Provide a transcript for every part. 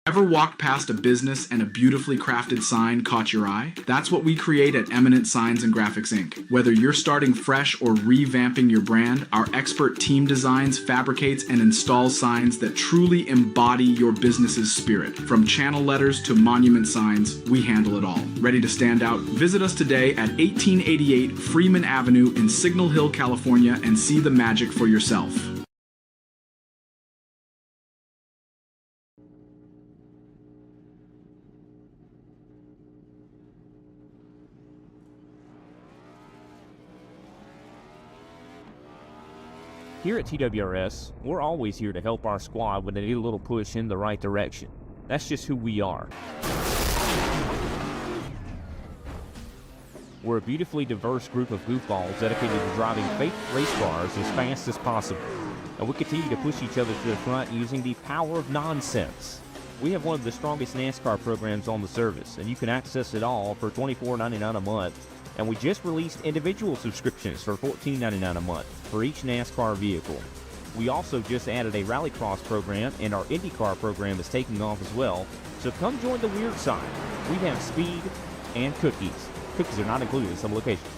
Ever walked past a business and a beautifully crafted sign caught your eye? That's what we create at Eminent Signs and Graphics Inc. Whether you're starting fresh or revamping your brand, our expert team designs, fabricates, and installs signs that truly embody your business's spirit. From channel letters to monument signs, we handle it all. Ready to stand out? Visit us today at 1888 Freeman Avenue in Signal Hill, California, and see the magic for yourself. Here at TWRS, we're always here to help our squad when they need a little push in the right direction. That's just who we are. We're a beautifully diverse group of goofballs dedicated to driving fake race cars as fast as possible. And we continue to push each other to the front using the power of nonsense. We have one of the strongest NASCAR programs on the service, and you can access it all for $24.99 a month. And we just released individual subscriptions for $14.99 a month for each NASCAR vehicle. We also just added a Rallycross program, and our IndyCar program is taking off as well. So come join the weird side. We have speed and cookies. Cookies are not included in some locations.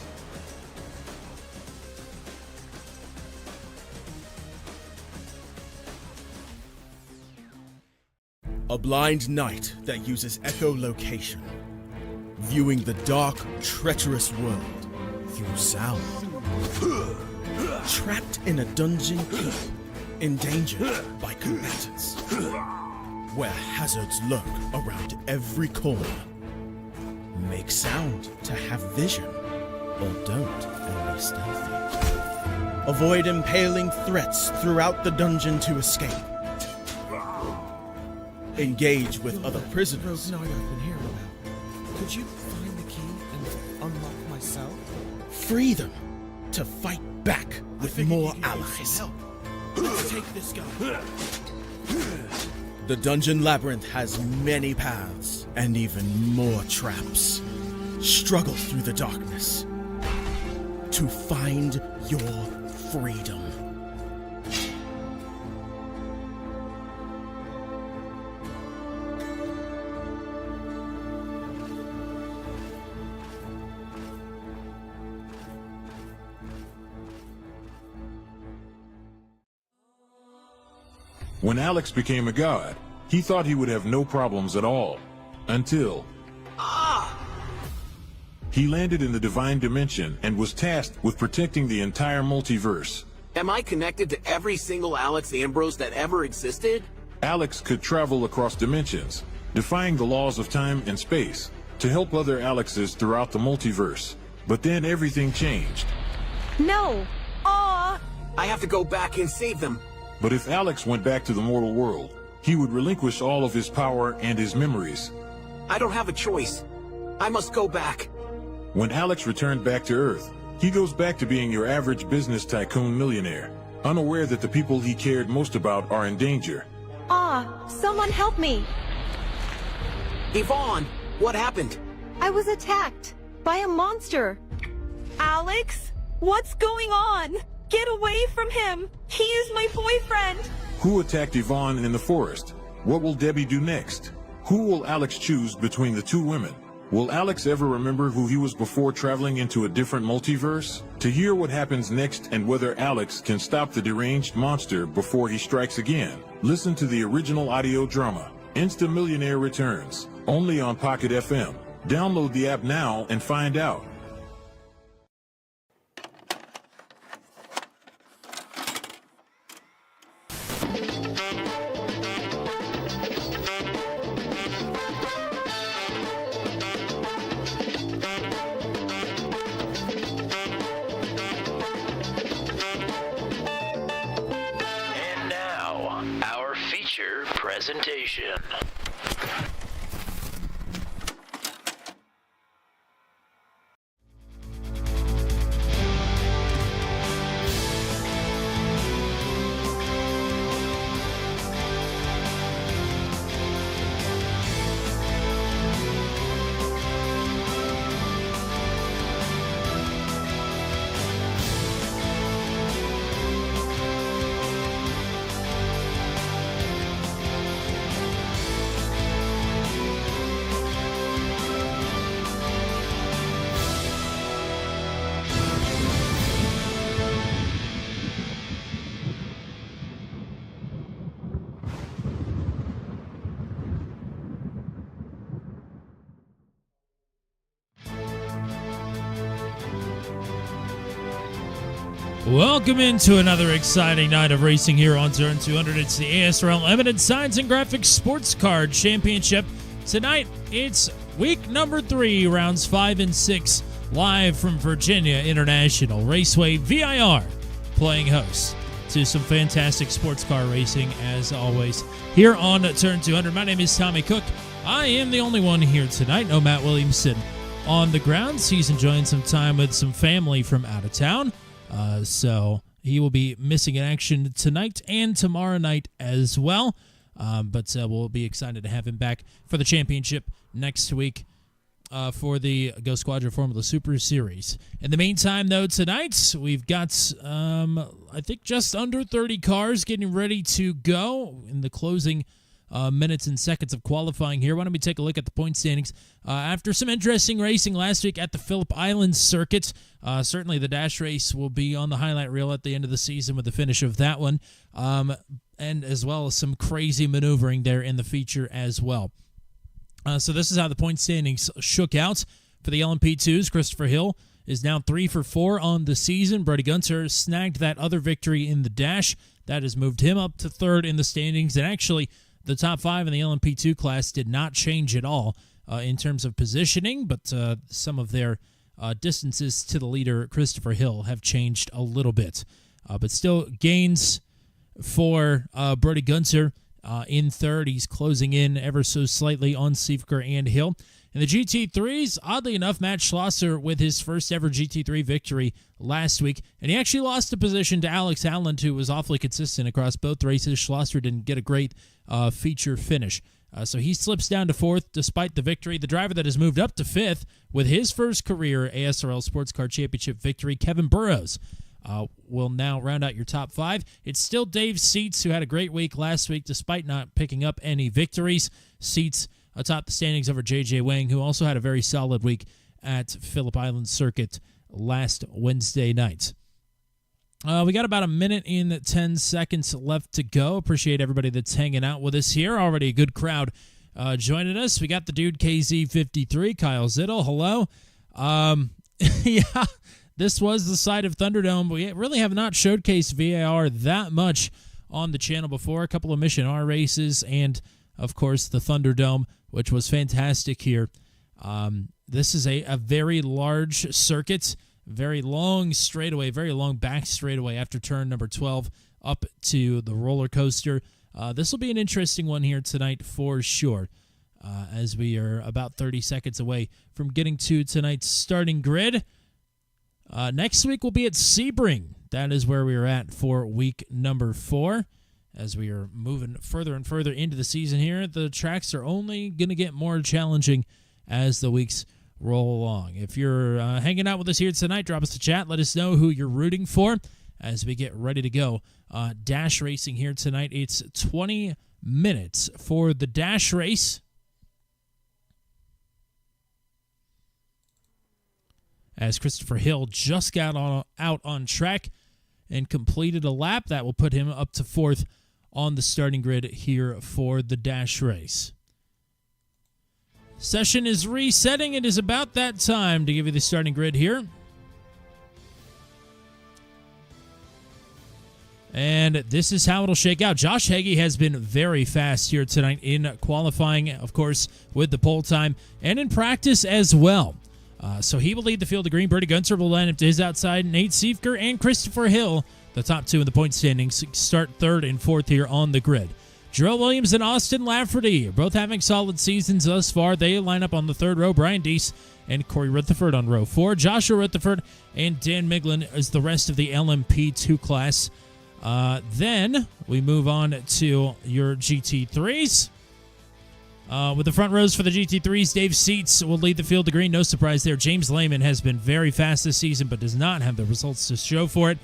A blind knight that uses echolocation, viewing the dark, treacherous world through sound. Trapped in a dungeon keep, endangered by combatants, where hazards lurk around every corner. Make sound to have vision, or don't and be stealthy. Avoid impaling threats throughout the dungeon to escape. Engage with other prisoners. I've been hearing about. Could you find the key and unlock my cell? Free them to fight back with more allies. Let's take this guy. The dungeon labyrinth has many paths and even more traps. Struggle through the darkness to find your freedom. When Alex became a god, he thought he would have no problems at all. Until... He landed in the Divine Dimension and was tasked with protecting the entire multiverse. Am I connected to every single Alex Ambrose that ever existed? Alex could travel across dimensions, defying the laws of time and space, to help other Alexes throughout the multiverse. But then everything changed. No! Aw! I have to go back and save them. But if Alex went back to the mortal world, he would relinquish all of his power and his memories. I don't have a choice. I must go back. When Alex returned back to Earth, he goes back to being your average business tycoon millionaire, unaware that the people he cared most about are in danger. Someone help me! Yvonne, what happened? I was attacked by a monster. Alex? What's going on? Get away from him! He is my boyfriend! Who attacked Yvonne in the forest? What will Debbie do next? Who will Alex choose between the two women? Will Alex ever remember who he was before traveling into a different multiverse? To hear what happens next and whether Alex can stop the deranged monster before he strikes again, listen to the original audio drama, Insta Millionaire Returns, only on Pocket FM. Download the app now and find out. Presentation. Welcome into another exciting night of racing here on Turn 200. It's the ASRL Eminent Science and Graphics Sports Card Championship. Tonight, it's week number 3, rounds 5 and 6, live from Virginia International Raceway, VIR, playing host to some fantastic sports car racing, as always, here on Turn 200. My name is Tommy Cook. I am the only one here tonight. No Matt Williamson on the grounds. He's enjoying some time with some family from out of town. So he will be missing in action tonight and tomorrow night as well. But we'll be excited to have him back for the championship next week for the Go Squadron Formula Super Series. In the meantime, though, tonight we've got, I think, just under 30 cars getting ready to go in the closing minutes and seconds of qualifying here. Why don't we take a look at the point standings? After some interesting racing last week at the Phillip Island circuit, certainly the dash race will be on the highlight reel at the end of the season with the finish of that one, and as well as some crazy maneuvering there in the feature as well. So this is how the point standings shook out. For the LMP2s, Christopher Hill is now 3 for 4 on the season. Brody Gunter snagged that other victory in the dash. That has moved him up to 3rd in the standings, and actually the top 5 in the LMP2 class did not change at all in terms of positioning, but some of their distances to the leader, Christopher Hill, have changed a little bit. But still gains for Brody Gunter in 3rd. He's closing in ever so slightly on Siefker and Hill. In the GT3s, oddly enough, Matt Schlosser with his first ever GT3 victory last week, and he actually lost a position to Alex Howland, who was awfully consistent across both races. Schlosser didn't get a great feature finish. So he slips down to 4th despite the victory. The driver that has moved up to 5th with his first career ASRL Sports Car Championship victory, Kevin Burrows, will now round out your top 5. It's still Dave Seats, who had a great week last week despite not picking up any victories. Seats atop the standings over J.J. Wang, who also had a very solid week at Phillip Island Circuit last Wednesday night. We got about a minute and 10 seconds left to go. Appreciate everybody that's hanging out with us here. Already a good crowd joining us. We got the dude KZ53, Kyle Zittel. Hello. Yeah, this was the site of Thunderdome. We really have not showcased VAR that much on the channel before. A couple of Mission R races and, of course, the Thunderdome, which was fantastic here. This is a very large circuit, very long straightaway, very long back straightaway after turn number 12 up to the roller coaster. This will be an interesting one here tonight for sure, as we are about 30 seconds away from getting to tonight's starting grid. Next week we'll be at Sebring. That is where we are at for week number 4. As we are moving further and further into the season here, the tracks are only going to get more challenging as the weeks roll along. If you're hanging out with us here tonight, drop us a chat. Let us know who you're rooting for as we get ready to go. Dash racing here tonight. It's 20 minutes for the dash race. As Christopher Hill just got out on track and completed a lap, that will put him up to 4th on the starting grid here for the dash race. Session is resetting. It is about that time to give you the starting grid here. And this is how it'll shake out. Josh Hagee has been very fast here tonight in qualifying, of course, with the pole time, and in practice as well. So he will lead the field of green. Brody Gunter will line up to his outside. Nate Siefker and Christopher Hill, the top 2 in the point standings, start 3rd and 4th here on the grid. Jarrell Williams and Austin Lafferty are both having solid seasons thus far. They line up on the 3rd row. Brian Deese and Corey Rutherford on row 4. Joshua Rutherford and Dan Miglin is the rest of the LMP2 class. Then we move on to your GT3s. With the front rows for the GT3s, Dave Seats will lead the field to green. No surprise there. James Lehman has been very fast this season, but does not have the results to show for it.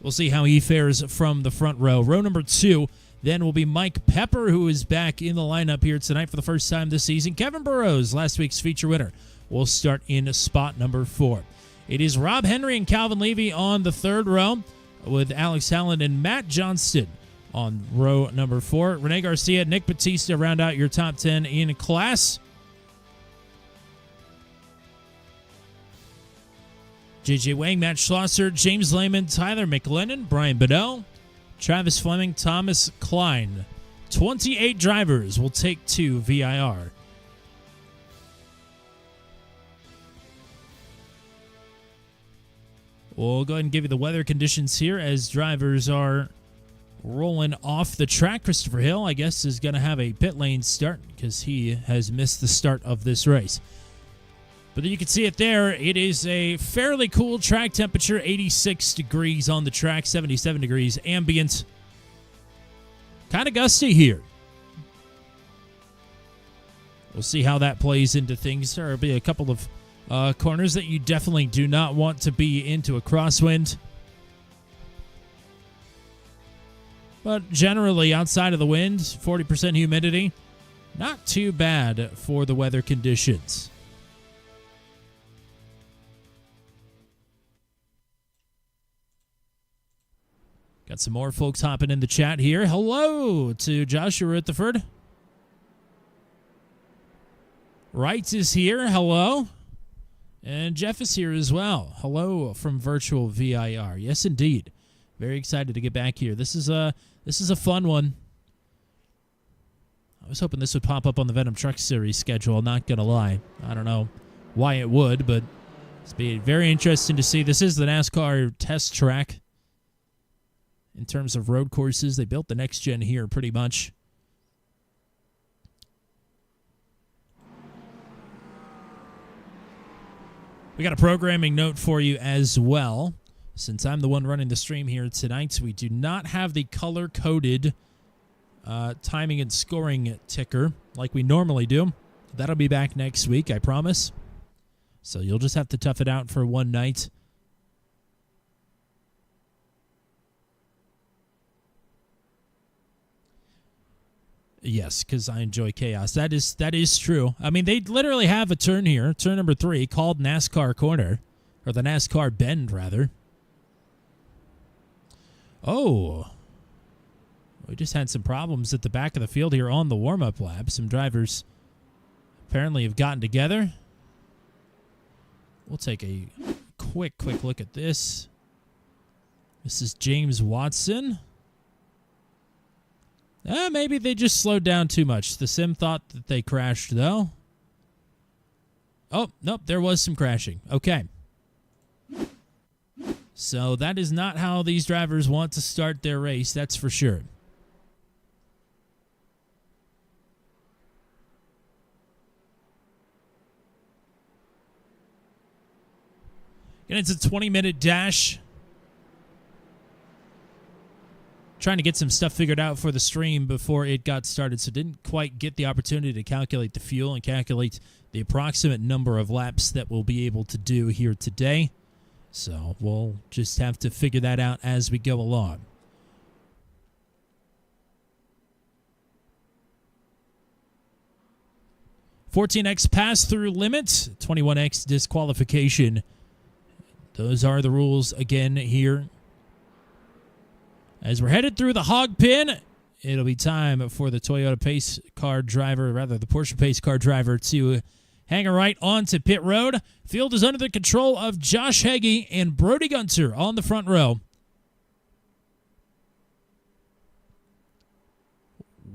We'll see how he fares from the front row. Row number 2 then will be Mike Pepper, who is back in the lineup here tonight for the first time this season. Kevin Burrows, last week's feature winner, will start in spot number 4. It is Rob Henry and Calvin Levy on the 3rd row, with Alex Howland and Matt Johnston on row number 4. Rene Garcia, Nick Batista round out your top 10 in class. JJ Wang, Matt Schlosser, James Lehman, Tyler McLennan, Brian Bedell, Travis Fleming, Thomas Klein. 28 drivers will take to VIR. We'll go ahead and give you the weather conditions here as drivers are rolling off the track. Christopher Hill, I guess, is going to have a pit lane start because he has missed the start of this race. But you can see it there. It is a fairly cool track temperature, 86 degrees on the track, 77 degrees ambient. Kind of gusty here. We'll see how that plays into things. There will be a couple of corners that you definitely do not want to be into a crosswind. But generally, outside of the wind, 40% humidity, not too bad for the weather conditions. Got some more folks hopping in the chat here. Hello to Joshua Rutherford. Wright is here. Hello. And Jeff is here as well. Hello from virtual VIR. Yes, indeed. Very excited to get back here. This is a fun one. I was hoping this would pop up on the Venom Truck Series schedule, not going to lie. I don't know why it would, but it's been very interesting to see. This is the NASCAR test track in terms of road courses. They built the next gen here pretty much. We got a programming note for you as well. Since I'm the one running the stream here tonight, we do not have the color-coded timing and scoring ticker like we normally do. That'll be back next week, I promise. So you'll just have to tough it out for one night. Yes, because I enjoy chaos. That is true. I mean, they literally have a turn here, turn number 3, called NASCAR Corner, or the NASCAR Bend, rather. Oh, we just had some problems at the back of the field here on the warm-up lap. Some drivers apparently have gotten together. We'll take a quick look at this. This is James Watson. Maybe they just slowed down too much. The sim thought that they crashed, though. Oh, nope, there was some crashing. Okay. So that is not how these drivers want to start their race, that's for sure. And it's a 20-minute dash. Trying to get some stuff figured out for the stream before it got started, so didn't quite get the opportunity to calculate the fuel and calculate the approximate number of laps that we'll be able to do here today. So we'll just have to figure that out as we go along. $14X pass-through limit, 21X disqualification. Those are the rules again here. As we're headed through the hog pen, it'll be time for the Toyota pace car driver, rather the Porsche pace car driver, to hang a right onto pit road. Field is under the control of Josh Heggie and Brody Gunter on the front row.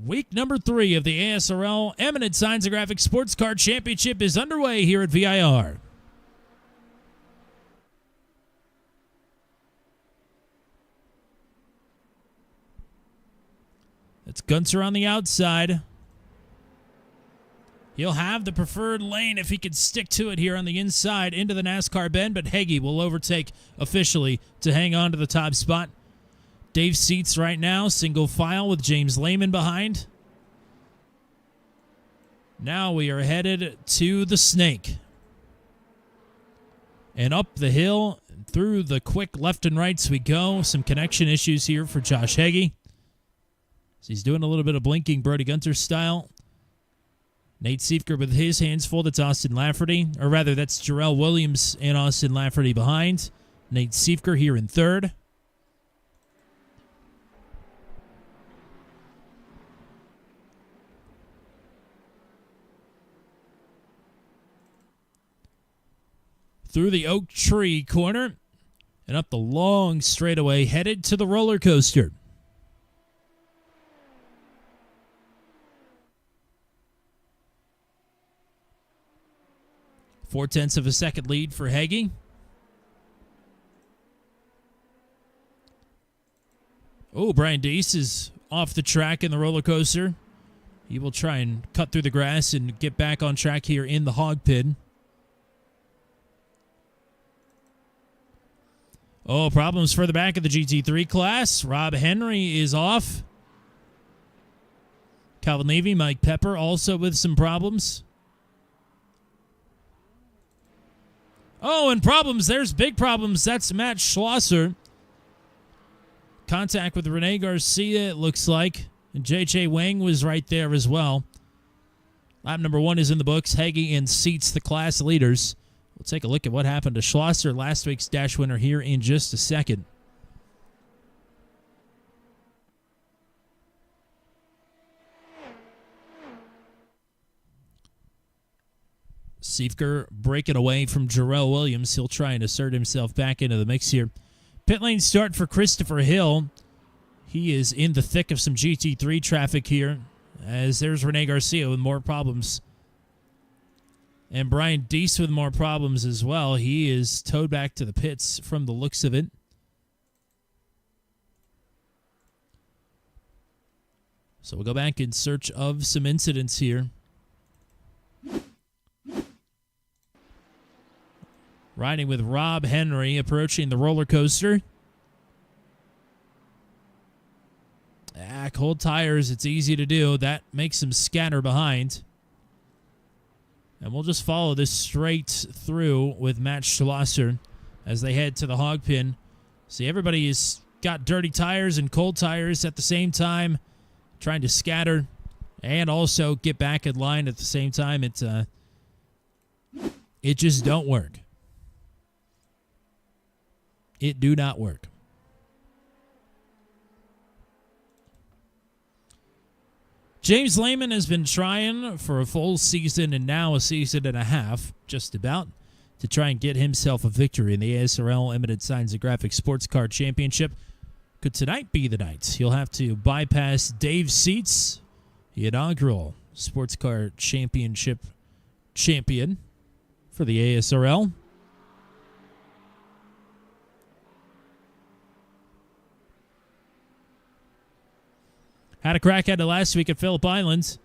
Week number 3 of the ASRL Eminent Signs and Graphics Sports Car Championship is underway here at VIR. It's Gunter on the outside. He'll have the preferred lane if he can stick to it here on the inside into the NASCAR Bend, but Heggie will overtake officially to hang on to the top spot. Dave Seats right now, single file with James Lehman behind. Now we are headed to the Snake. And up the hill, through the quick left and rights we go. Some connection issues here for Josh Heggie. So he's doing a little bit of blinking Brody Gunter style. Nate Siefker with his hands full. That's Austin Lafferty. Or rather, that's Jarrell Williams and Austin Lafferty behind. Nate Siefker here in third. through the oak tree corner and up the long straightaway, headed to the roller coaster. Four-tenths of a second lead for Heggie. Oh, Brian Deese is off the track in the roller coaster. He will try and cut through the grass and get back on track here in the hog pit. Oh, problems further back of the GT3 class. Rob Henry is off. Calvin Levy, Mike Pepper also with some problems. Oh, and problems. There's big problems. That's Matt Schlosser. Contact with Rene Garcia, it looks like. And J.J. Wang was right there as well. Lap number 1 is in the books. Heggie and seats the class leaders. We'll take a look at what happened to Schlosser, last week's dash winner, here in just a second. Siefker breaking away from Jarrell Williams. He'll try and assert himself back into the mix here. Pit lane start for Christopher Hill. He is in the thick of some GT3 traffic here, as there's Rene Garcia with more problems. And Brian Deese with more problems as well. He is towed back to the pits from the looks of it. So we'll go back in search of some incidents here. Riding with Rob Henry, approaching the roller coaster. Cold tires, it's easy to do. That makes him scatter behind. And we'll just follow this straight through with Matt Schlosser as they head to the hog pin. See, everybody's got dirty tires and cold tires at the same time, trying to scatter and also get back in line at the same time. It just don't work. It do not work. James Lehman has been trying for a full season and now a season and a half, just about, to try and get himself a victory in the ASRL Eminent Signs and Graphics Sports Car Championship. Could tonight be the night? He'll have to bypass Dave Seats, the inaugural Sports Car Championship champion for the ASRL. Had a crack at it last week at Phillip Island,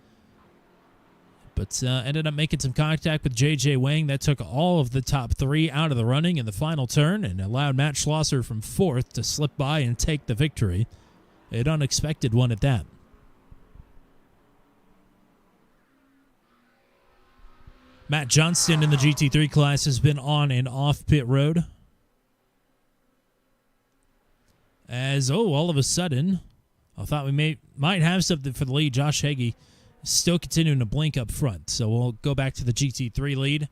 but ended up making some contact with J.J. Wang. That took all of the top 3 out of the running in the final turn and allowed Matt Schlosser from 4th to slip by and take the victory. An unexpected one at that. Matt Johnston in the GT3 class has been on and off pit road. As, all of a sudden, I thought we might have something for the lead. Josh Heggie still continuing to blink up front. So we'll go back to the GT3 lead.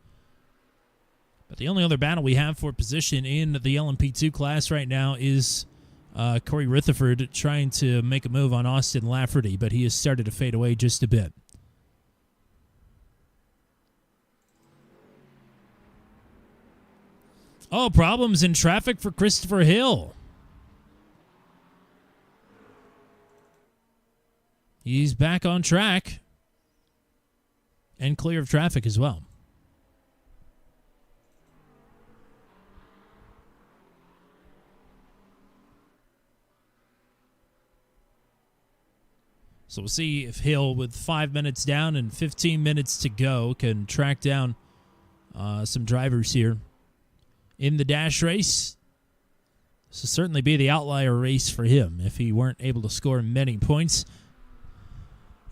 But the only other battle we have for position in the LMP2 class right now is Corey Rutherford trying to make a move on Austin Lafferty, but he has started to fade away just a bit. Oh, problems in traffic for Christopher Hill. He's back on track and clear of traffic as well. So we'll see if Hill, with 5 minutes down and 15 minutes to go, can track down some drivers here in the dash race. This will certainly be the outlier race for him if he weren't able to score many points.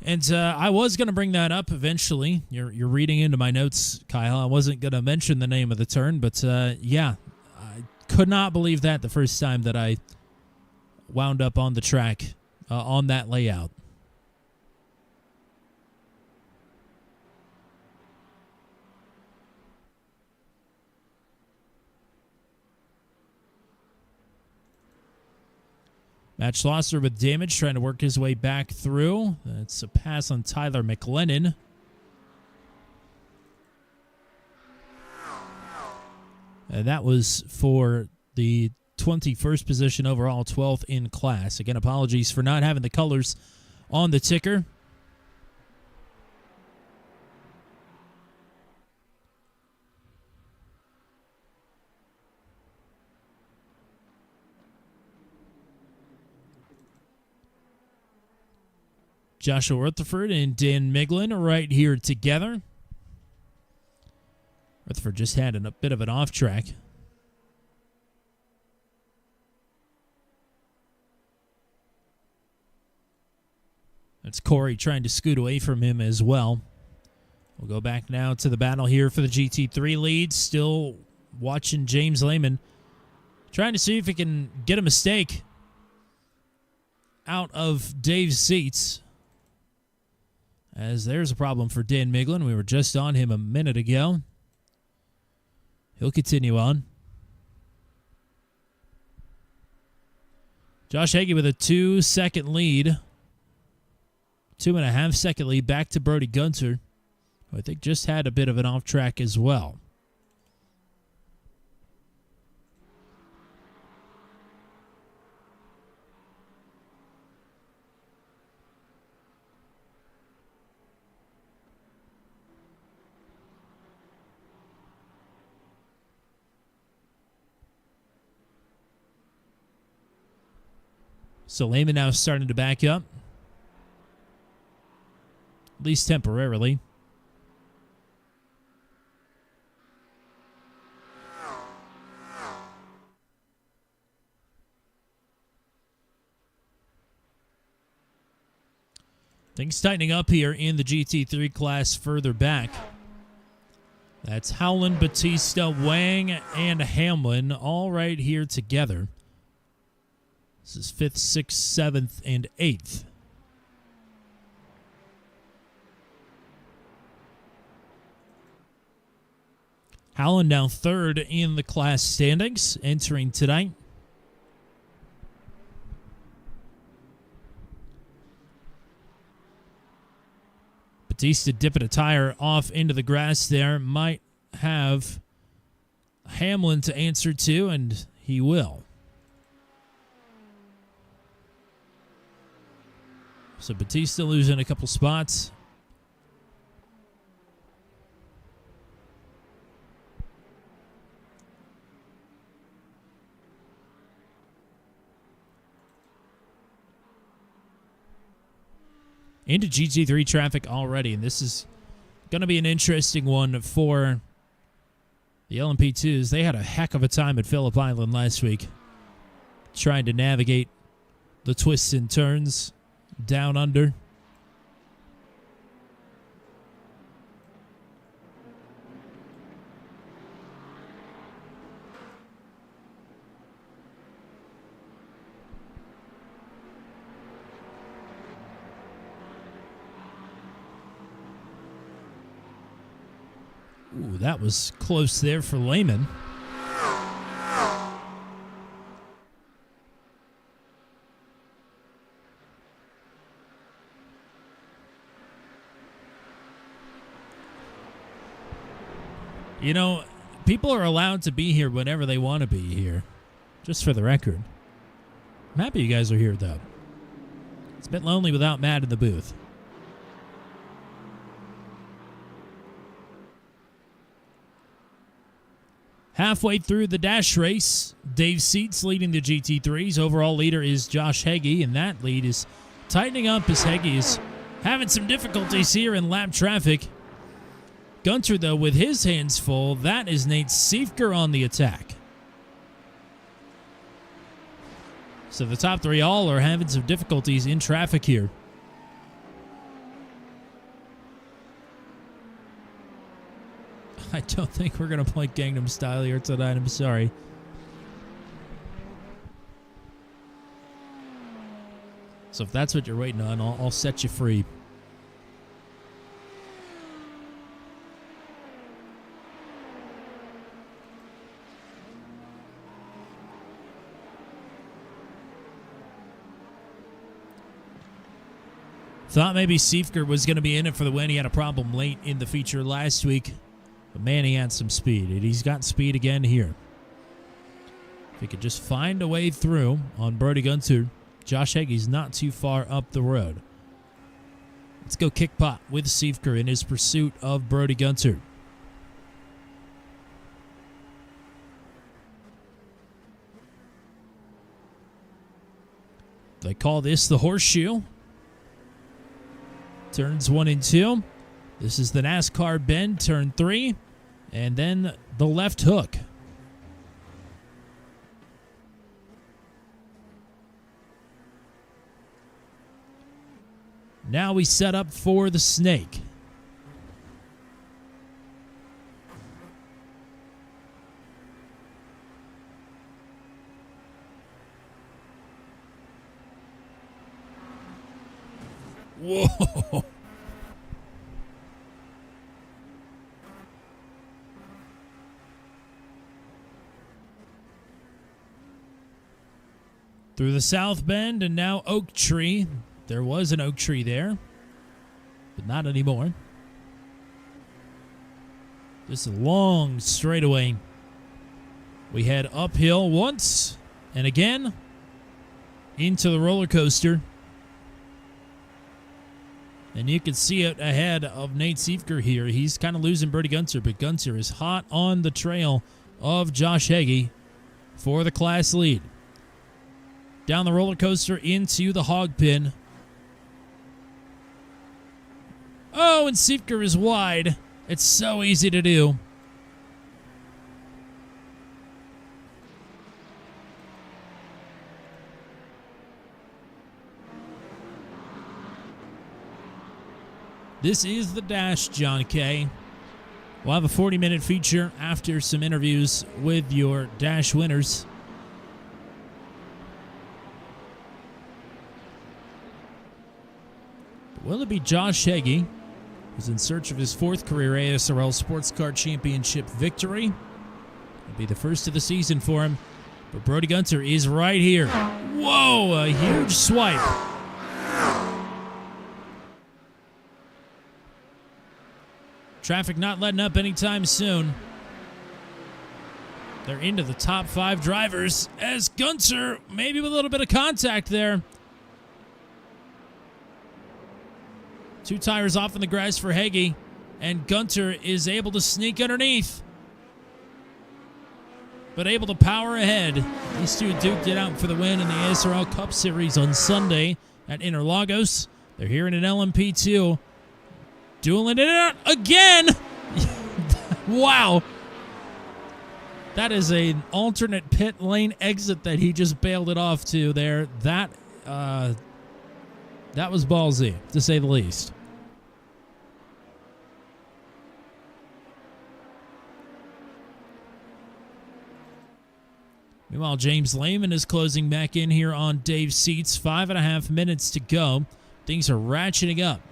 And I was going to bring that up eventually. You're reading into my notes, Kyle. I wasn't going to mention the name of the turn, but yeah, I could not believe that the first time that I wound up on the track on that layout. Matt Schlosser with damage, trying to work his way back through. That's a pass on Tyler McLennan. That was for the 21st position overall, 12th in class. Again, apologies for not having the colors on the ticker. Joshua Rutherford and Dan Miglin are right here together. Rutherford just had a bit of an off track. That's Corey trying to scoot away from him as well. We'll go back now to the battle here for the GT3 lead. Still watching James Lehman, trying to see if he can get a mistake out of Dave's seats. As there's a problem for Dan Miglin. We were just on him a minute ago. He'll continue on. Josh Hagee with a 2-second lead. 2.5-second lead back to Brody Gunter, who I think just had a bit of an off track as well. So Lehman now starting to back up, at least temporarily. Things tightening up here in the GT3 class further back. That's Howland, Batista, Wang, and Hamlin all right here together. This is 5th, 6th, 7th, and 8th. Howland now 3rd in the class standings, entering tonight. Batista dipping a tire off into the grass there. Might have Hamlin to answer to, and he will. So Batista losing a couple spots. Into GT3 traffic already, and this is going to be an interesting one for the LMP2s. They had a heck of a time at Phillip Island last week, trying to navigate the twists and turns down under. Ooh, that was close there for Lehman. You know, people are allowed to be here whenever they want to be here, just for the record. I'm happy you guys are here, though. It's a bit lonely without Matt in the booth. Halfway through the dash race, Dave Seats leading the GT3s. Overall leader is Josh Hagee, and that lead is tightening up as Hagee is having some difficulties here in lap traffic. Gunter, though, with his hands full. That is Nate Siefker on the attack. So the top three all are having some difficulties in traffic here. I don't think we're going to play Gangnam Style here tonight. I'm sorry. So if that's what you're waiting on, I'll set you free. Thought maybe Siefker was going to be in it for the win. He had a problem late in the feature last week. But man, he had some speed, and he's got speed again here. If he could just find a way through on Brody Gunter, Josh Hagee's not too far up the road. Let's go kick pot with Siefker in his pursuit of Brody Gunter. They call this the horseshoe. Turns 1 and 2. This is the NASCAR bend, turn 3. And then the left hook. Now we set up for the snake. Whoa. Through the South Bend and now Oak Tree. There was an oak tree there, but not anymore. Just a long straightaway. We head uphill once and again into the roller coaster. And you can see it ahead of Nate Siefker here. He's kind of losing Brody Gunter, but Gunter is hot on the trail of Josh Hagee for the class lead. Down the roller coaster into the hog pin. Oh, and Siefker is wide. It's so easy to do. This is the Dash, John Kay. We'll have a 40-minute feature after some interviews with your Dash winners. Will it be Josh Hagee, who's in search of his 4th career ASRL Sports Car Championship victory? It'll be the first of the season for him. But Brody Gunter is right here. Whoa, a huge swipe. Traffic not letting up anytime soon. They're into the top 5 drivers as Gunter, maybe with a little bit of contact there. 2 tires off in the grass for Hagee, and Gunter is able to sneak underneath, but able to power ahead. These two duked it out for the win in the ASRL Cup Series on Sunday at Interlagos. They're here in an LMP2. Dueling it out again! Wow. That is an alternate pit lane exit that he just bailed it off to there. That was ballsy, to say the least. Meanwhile, James Lehman is closing back in here on Dave's seats. 5.5 minutes to go. Things are ratcheting up.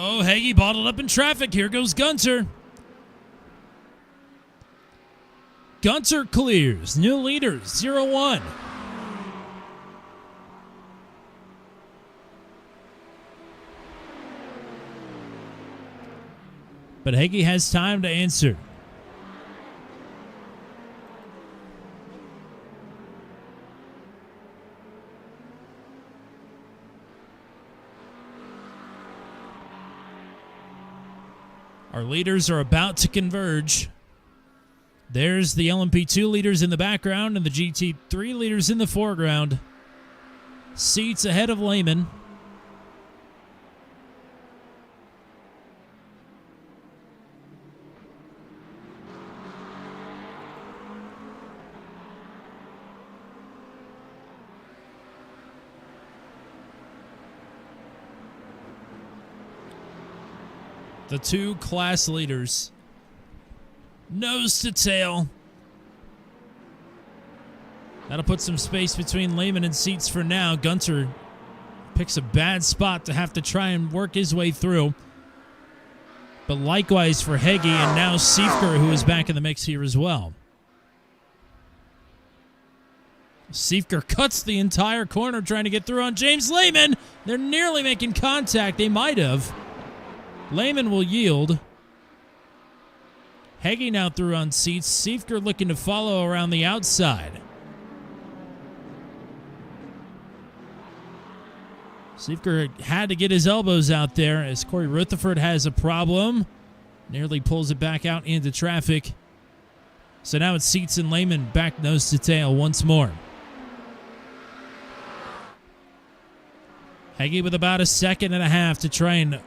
Oh, Hagee bottled up in traffic. Here goes Gunter. Gunter clears. New leader, 0-1. But Hagee has time to answer. Our leaders are about to converge. There's the LMP2 leaders in the background and the GT3 leaders in the foreground. Seats ahead of Lehman. The two class leaders. Nose to tail. That'll put some space between Lehman and Seats for now. Gunter picks a bad spot to have to try and work his way through. But likewise for Heggie and now Siefker, who is back in the mix here as well. Siefker cuts the entire corner trying to get through on James Lehman. They're nearly making contact. They might have. Lehman will yield. Heggie now through on Seats. Siefker looking to follow around the outside. Siefker had to get his elbows out there as Corey Rutherford has a problem. Nearly pulls it back out into traffic. So now it's Seats and Lehman back nose to tail once more. Heggie with about a second and a half to try and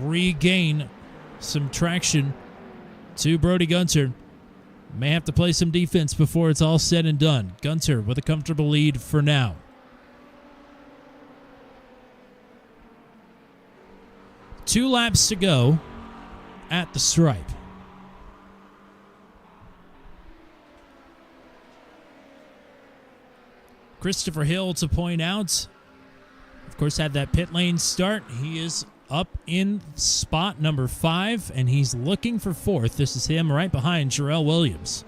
regain some traction to Brody Gunter. May have to play some defense before it's all said and done. Gunter with a comfortable lead for now. Two laps to go at the stripe. Christopher Hill to point out, of course, had that pit lane start. He is up in spot number 5, and he's looking for 4th. This is him right behind Jarrell Williams.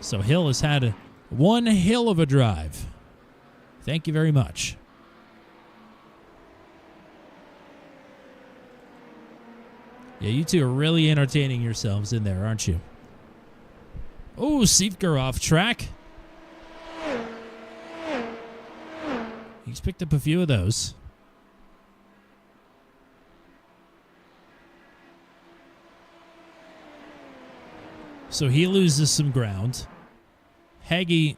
So Hill has had one hill of a drive. Thank you very much. Yeah, you two are really entertaining yourselves in there, aren't you? Oh, Siefker off track. He's picked up a few of those. So he loses some ground. Heggie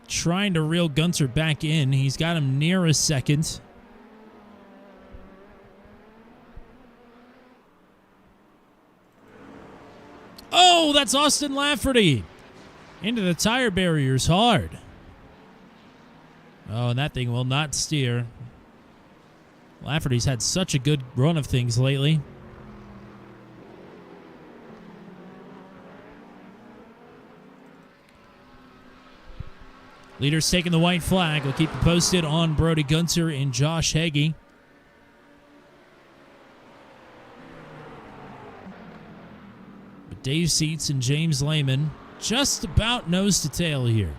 trying to reel Gunter back in. He's got him near a second. Oh, that's Austin Lafferty. Into the tire barriers hard. Oh, and that thing will not steer. Lafferty's had such a good run of things lately. Leaders taking the white flag. We'll keep you posted on Brody Gunter and Josh Heggie. But Dave Seats and James Lehman just about nose to tail here.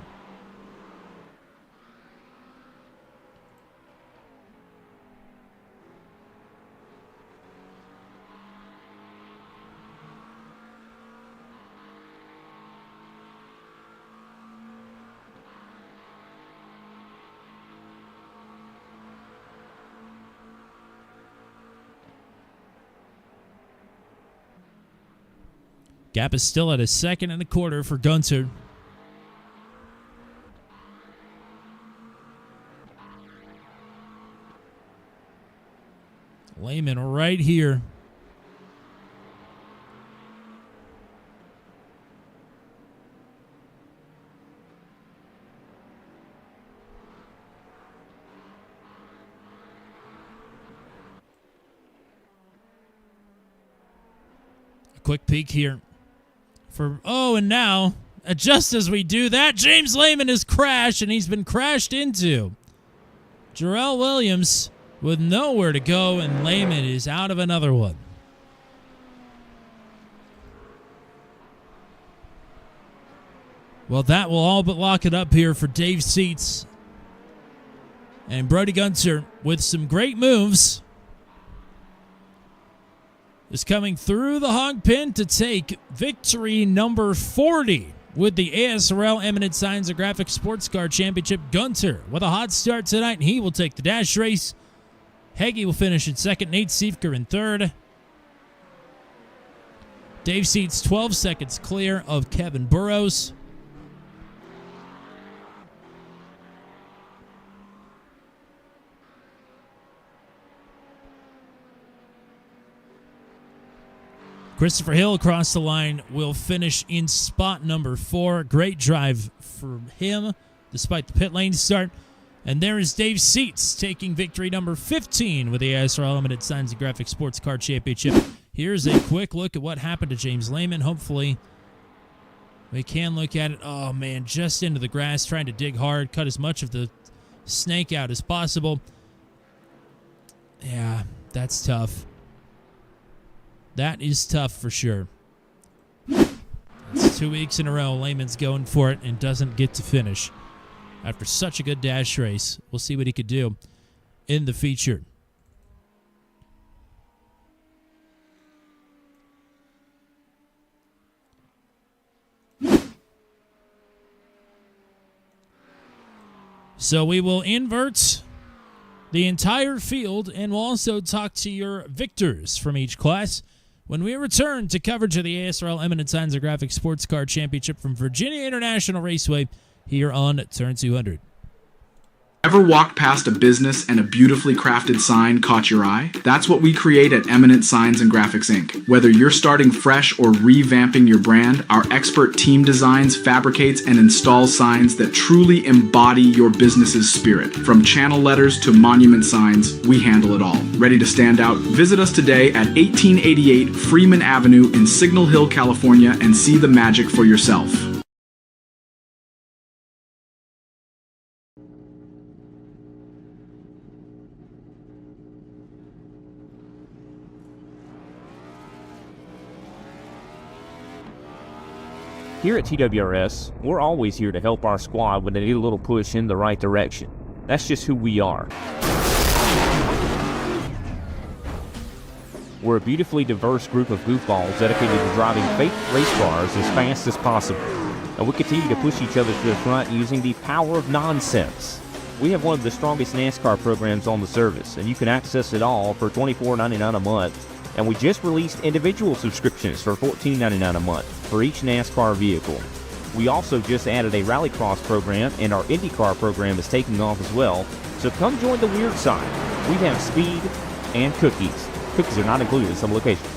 Gap is still at a 2.25 for Gunter. Lehman right here. A quick peek here. And now, just as we do that, James Lehman has crashed, and he's been crashed into. Jarrell Williams with nowhere to go, and Lehman is out of another one. Well, that will all but lock it up here for Dave Seats. And Brody Gunter with some great moves is coming through the hog pen to take victory number 40 with the ASRL Eminent Signs and Graphics Sports Car Championship. Gunter with a hot start tonight, and he will take the dash race. Heggie will finish in second, Nate Siefker in third. Dave Seats 12 seconds clear of Kevin Burrows. Christopher Hill across the line will finish in spot number 4. Great drive for him despite the pit lane start. And there is Dave Seats taking victory number 15 with the ASRL Eminent Signs and Graphics Sports Car Championship. Here's a quick look at what happened to James Lehman. Hopefully, we can look at it. Oh, man, just into the grass, trying to dig hard, cut as much of the snake out as possible. Yeah, that's tough. That is tough for sure. It's 2 weeks in a row. Lehman's going for it and doesn't get to finish. After such a good dash race, we'll see what he could do in the feature. So we will invert the entire field, and we'll also talk to your victors from each class when we return to coverage of the ASRL Eminent Signs and Graphics Sports Car Championship from Virginia International Raceway here on Turn 200. Ever walked past a business and a beautifully crafted sign caught your eye? That's what we create at Eminent Signs and Graphics Inc. Whether you're starting fresh or revamping your brand, our expert team designs, fabricates, and installs signs that truly embody your business's spirit. From channel letters to monument signs, we handle it all. Ready to stand out? Visit us today at 1888 Freeman Avenue in Signal Hill, California, and see the magic for yourself. Here at TWRS, we're always here to help our squad when they need a little push in the right direction. That's just who we are. We're a beautifully diverse group of goofballs dedicated to driving fake race cars as fast as possible. And we continue to push each other to the front using the power of nonsense. We have one of the strongest NASCAR programs on the service, and you can access it all for $24.99 a month. And we just released individual subscriptions for $14.99 a month for each NASCAR vehicle. We also just added a Rallycross program, and our IndyCar program is taking off as well. So come join the weird side. We have speed and cookies. Cookies are not included in some locations.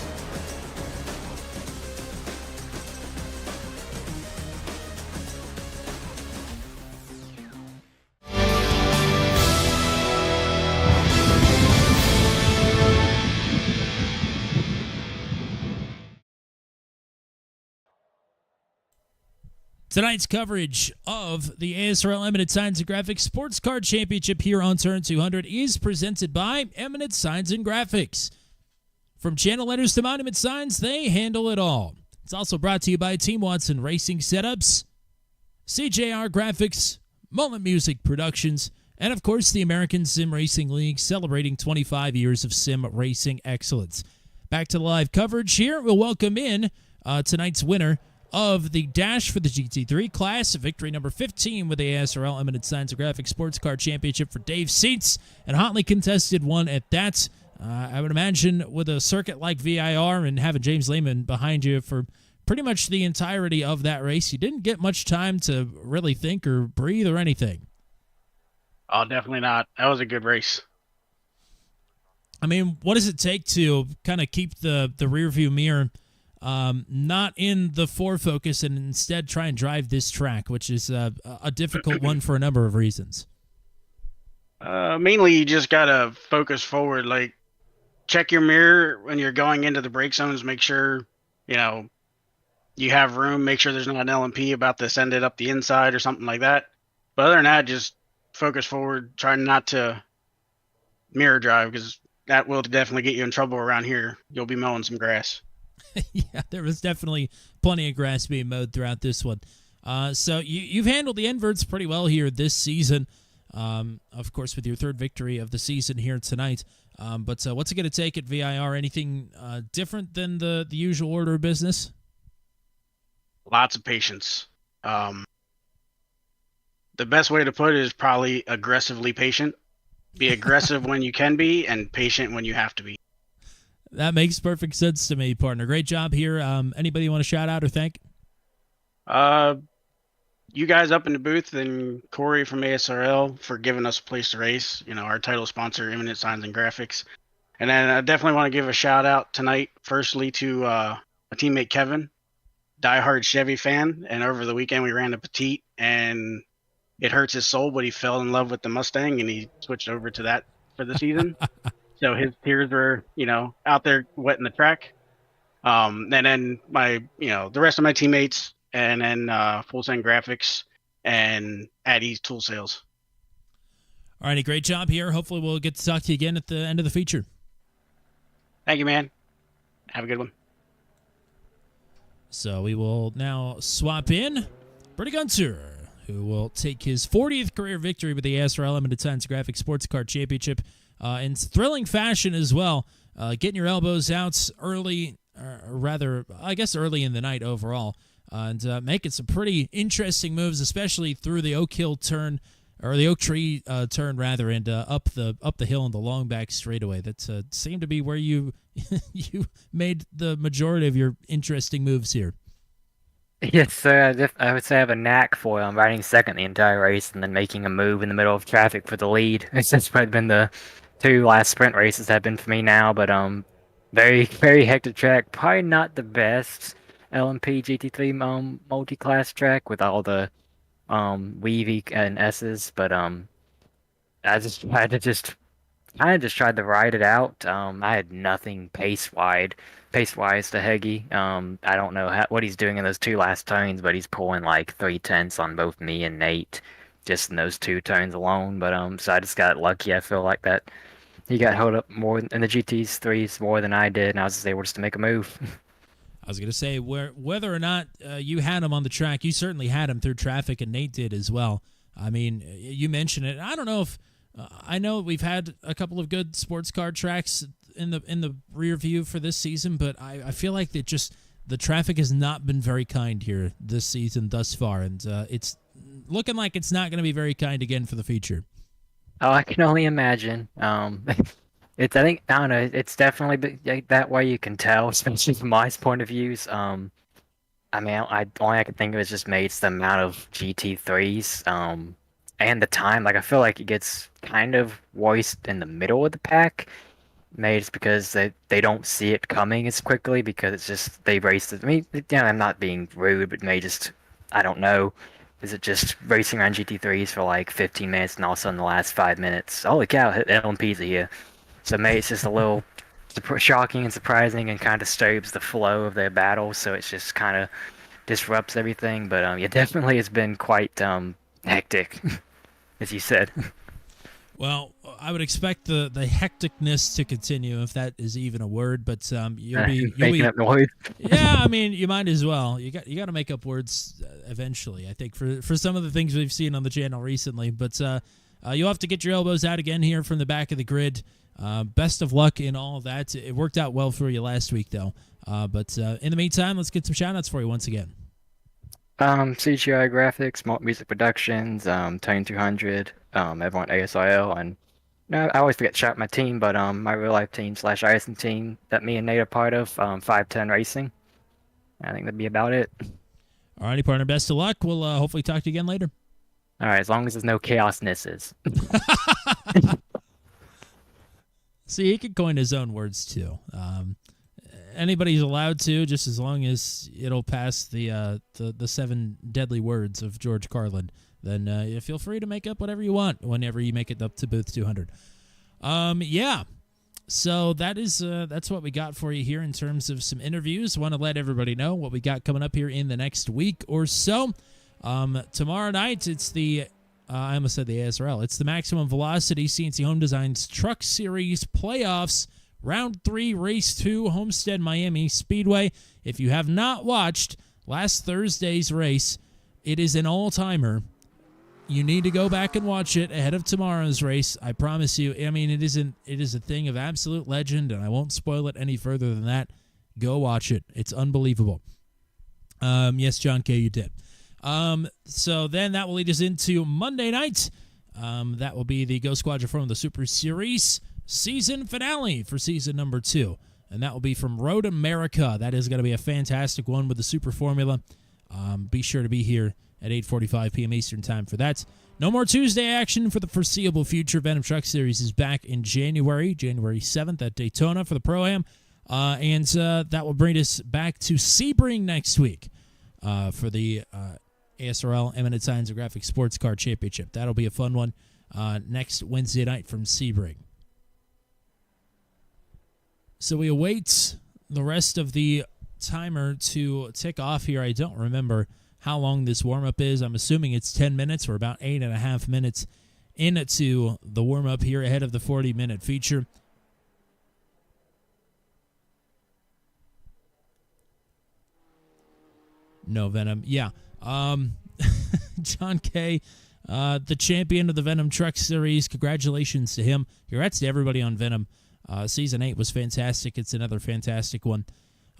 Tonight's coverage of the ASRL Eminent Signs and Graphics Sports Car Championship here on Turn 200 is presented by Eminent Signs and Graphics. From channel letters to monument signs, they handle it all. It's also brought to you by Team Watson Racing Setups, CJR Graphics, Mullet Music Productions, and of course the American Sim Racing League, celebrating 25 years of sim racing excellence. Back to the live coverage here. We'll welcome in tonight's winner of the Dash for the GT3 class, victory number 15 with the ASRL Eminent Signs and Graphics Sports Car Championship for Dave Seats, and hotly contested one at that. I would imagine with a circuit like VIR and having James Lehman behind you for pretty much the entirety of that race, you didn't get much time to really think or breathe or anything. Oh, definitely not. That was a good race. I mean, what does it take to kind of keep the rearview mirror not in the forefocus and instead try and drive this track, which is a difficult one for a number of reasons? Mainly, you just got to focus forward. Like, check your mirror when you're going into the brake zones. Make sure, you have room. Make sure there's not an LMP about to send it up the inside or something like that. But other than that, just focus forward. Try not to mirror drive, because that will definitely get you in trouble around here. You'll be mowing some grass. Yeah, there was definitely plenty of grass being mowed throughout this one. So you've handled the inverts pretty well here this season, of course, with your third victory of the season here tonight. But what's it going to take at VIR? Anything different than the usual order of business? Lots of patience. The best way to put it is probably aggressively patient. Be aggressive when you can be, and patient when you have to be. That makes perfect sense to me, partner. Great job here. Anybody you want to shout out or thank? You guys up in the booth, and Corey from ASRL for giving us a place to race. Our title sponsor, Eminent Signs and Graphics. And then I definitely want to give a shout out tonight, firstly, to my teammate Kevin, diehard Chevy fan. And over the weekend, we ran a petite, and it hurts his soul, but he fell in love with the Mustang and he switched over to that for the season. So his tears were, out there wetting the track. And then the rest of my teammates, and then Full Send Graphics and Addie's Tool Sales. All righty, great job here. Hopefully we'll get to talk to you again at the end of the feature. Thank you, man. Have a good one. So we will now swap in Bertie Gunter, who will take his 40th career victory with the ASRL Limited Science Graphic Sports Car Championship in thrilling fashion as well. Getting your elbows out early, or rather, I guess early in the night overall, and making some pretty interesting moves, especially through the Oak Hill turn, or the Oak Tree turn rather, and up the hill in the long back straightaway. That seemed to be where you you made the majority of your interesting moves here. Yes, sir. I would say I have a knack for riding second the entire race and then making a move in the middle of traffic for the lead. That's probably been the two last sprint races have been for me now, but very, very hectic track. Probably not the best LMP GT3 multi-class track with all the Weavy and S's, but I just tried to tried to ride it out. I had nothing pace-wise to Heggy. I don't know what he's doing in those two last turns, but he's pulling like 3/10 on both me and Nate just in those two turns alone. But so I just got lucky. I feel like that he got held up more in the GT3s more than I did, and I was just able to make a move. I was going to say, whether or not you had him on the track, you certainly had him through traffic, and Nate did as well. I mean, you mentioned it. I don't know if I know we've had a couple of good sports car tracks in the rear view for this season, but I feel like the traffic has not been very kind here this season thus far, and it's looking like it's not going to be very kind again for the future. Oh, I can only imagine. I don't know. It's definitely that way. You can tell, especially from my point of views. I mean, only I can think of is just maybe it's the amount of GT3s, and the time. Like I feel like it gets kind of worse in the middle of the pack. Maybe it's because they don't see it coming as quickly because it's just they race. I mean, I'm not being rude, but maybe just I don't know. Is it just racing around GT3s for like 15 minutes and all of a sudden the last 5 minutes? Holy cow, LMPs are here. So maybe it's just a little shocking and surprising and kind of disturbs the flow of their battles, so it just kind of disrupts everything. But yeah, definitely it's been quite hectic, as you said. Well, I would expect the hecticness to continue, if that is even a word. But you'll be making up noise. Yeah, I mean, you might as well. You got to make up words eventually. I think for some of the things we've seen on the channel recently. But you'll have to get your elbows out again here from the back of the grid. Best of luck in all of that. It worked out well for you last week, though. But in the meantime, let's get some shout-outs for you once again. CGI Graphics, Mullet Music Productions, Tone 200, everyone at ASRL, and I always forget to shout out my team, but my real-life team / ISM team that me and Nate are part of, 510 Racing. I think that'd be about it. All righty, partner. Best of luck. We'll hopefully talk to you again later. All right, as long as there's no chaosnesses. See, he could coin his own words, too. Anybody's allowed to, just as long as it'll pass the 7 deadly words of George Carlin. Then feel free to make up whatever you want whenever you make it up to booth 200. Yeah. So that's what we got for you here in terms of some interviews. Want to let everybody know what we got coming up here in the next week or so. Tomorrow night, it's I almost said the ASRL. It's the Maximum Velocity CNC Home Designs Truck Series Playoffs, Round 3, Race 2, Homestead Miami Speedway. If you have not watched last Thursday's race, it is an all-timer. You need to go back and watch it ahead of tomorrow's race. I promise you. I mean, it is a thing of absolute legend, and I won't spoil it any further than that. Go watch it. It's unbelievable. Yes, John K., you did. So then that will lead us into Monday night. That will be the Go Squadron from the Super Series season finale for season number 2. And that will be from Road America. That is going to be a fantastic one with the Super Formula. Be sure to be here at 8:45 p.m. Eastern Time for that. No more Tuesday action for the foreseeable future. Venom Truck Series is back in January 7th at Daytona for the Pro-Am. And that will bring us back to Sebring next week for the ASRL Eminent Signs and Graphics Sports Car Championship. That'll be a fun one next Wednesday night from Sebring. So we await the rest of the timer to tick off here. I don't remember how long this warm-up is. I'm assuming it's 10 minutes. We're about 8.5 minutes into the warm-up here ahead of the 40-minute feature. No Venom. Yeah. John Kay, the champion of the Venom Truck Series. Congratulations to him. Congrats to everybody on Venom. Season 8 was fantastic. It's another fantastic one.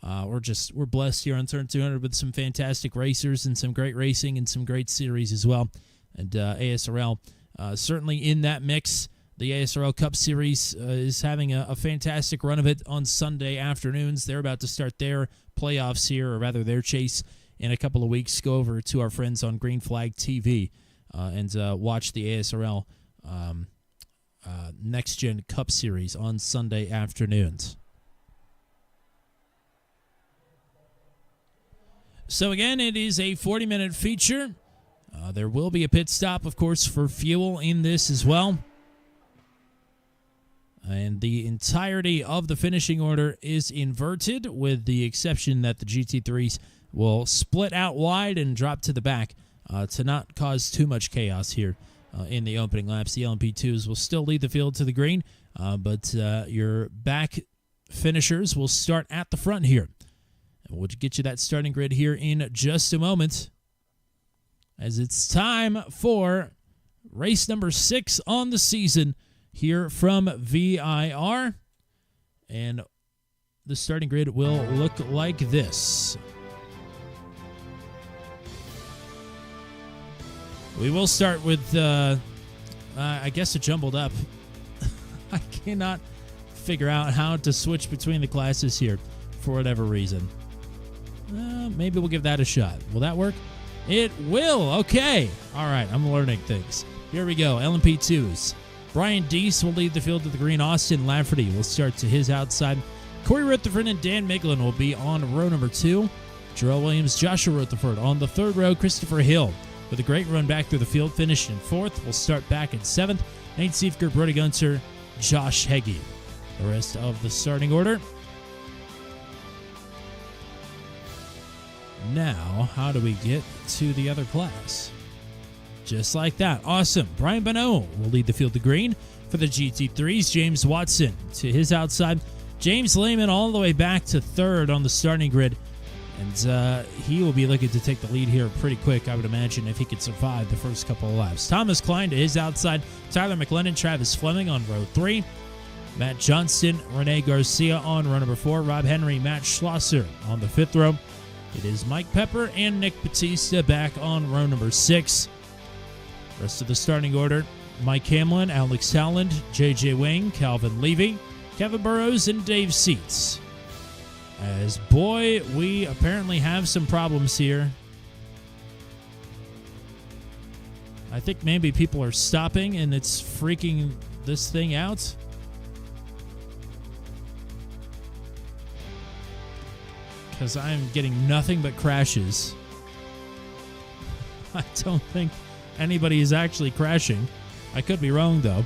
We're blessed here on Turn 200 with some fantastic racers and some great racing and some great series as well. And ASRL certainly in that mix. The ASRL Cup Series is having a fantastic run of it on Sunday afternoons. They're about to start their playoffs here, or rather their chase in a couple of weeks. Go over to our friends on Green Flag TV and watch the ASRL Next Gen Cup Series on Sunday afternoons. So again, it is a 40-minute feature. There will be a pit stop, of course, for fuel in this as well. And the entirety of the finishing order is inverted, with the exception that the GT3s will split out wide and drop to the back to not cause too much chaos here in the opening laps. The LMP2s will still lead the field to the green, but your back finishers will start at the front here. And we'll get you that starting grid here in just a moment, as it's time for race number 6 on the season here from VIR. And the starting grid will look like this. We will start with, I guess, a jumbled up. I cannot figure out how to switch between the classes here for whatever reason. Maybe we'll give that a shot. Will that work? It will. Okay. All right. I'm learning things. Here we go. LMP2s. Brian Deese will lead the field to the green. Austin Lafferty will start to his outside. Corey Rutherford and Dan Miglin will be on row number 2. Jarrell Williams, Joshua Rutherford on the 3rd row. Christopher Hill with a great run back through the field, finished in 4th. Will start back in 7th. Nate Siefker, Brody Gunter, Josh Heggie. The rest of the starting order. Now, how do we get to the other class? Just like that. Awesome. Brian Bonneau will lead the field to green for the GT3s. James Watson to his outside. James Lehman all the way back to 3rd on the starting grid. And he will be looking to take the lead here pretty quick, I would imagine, if he could survive the first couple of laps. Thomas Klein to his outside. Tyler McLennan, Travis Fleming on row 3. Matt Johnston, Rene Garcia on row number 4. Rob Henry, Matt Schlosser on the 5th row. It is Mike Pepper and Nick Batista back on row number 6. Rest of the starting order: Mike Hamlin, Alex Howland, J.J. Wing, Calvin Levy, Kevin Burrows, and Dave Seats. As boy, we apparently have some problems here. I think maybe people are stopping and it's freaking this thing out. Because I'm getting nothing but crashes. I don't think anybody is actually crashing. I could be wrong, though.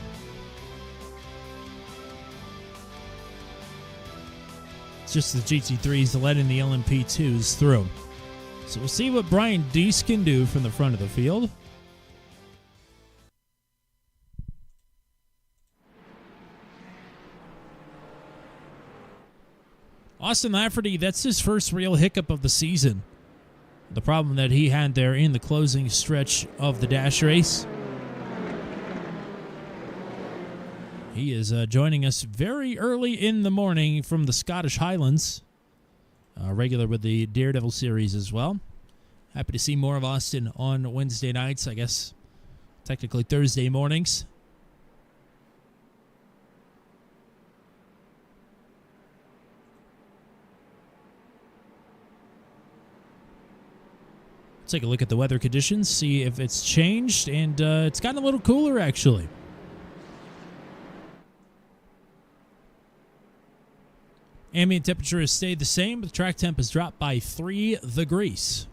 It's just the GT3s letting the LMP2s through. So we'll see what Brian Deese can do from the front of the field. Austin Lafferty, that's his first real hiccup of the season. The problem that he had there in the closing stretch of the dash race. He is joining us very early in the morning from the Scottish Highlands. Regular with the Daredevil series as well. Happy to see more of Austin on Wednesday nights, I guess technically Thursday mornings. Take a look at the weather conditions, see if it's changed, and it's gotten a little cooler, actually. Ambient temperature has stayed the same, but the track temp has dropped by 3 degrees.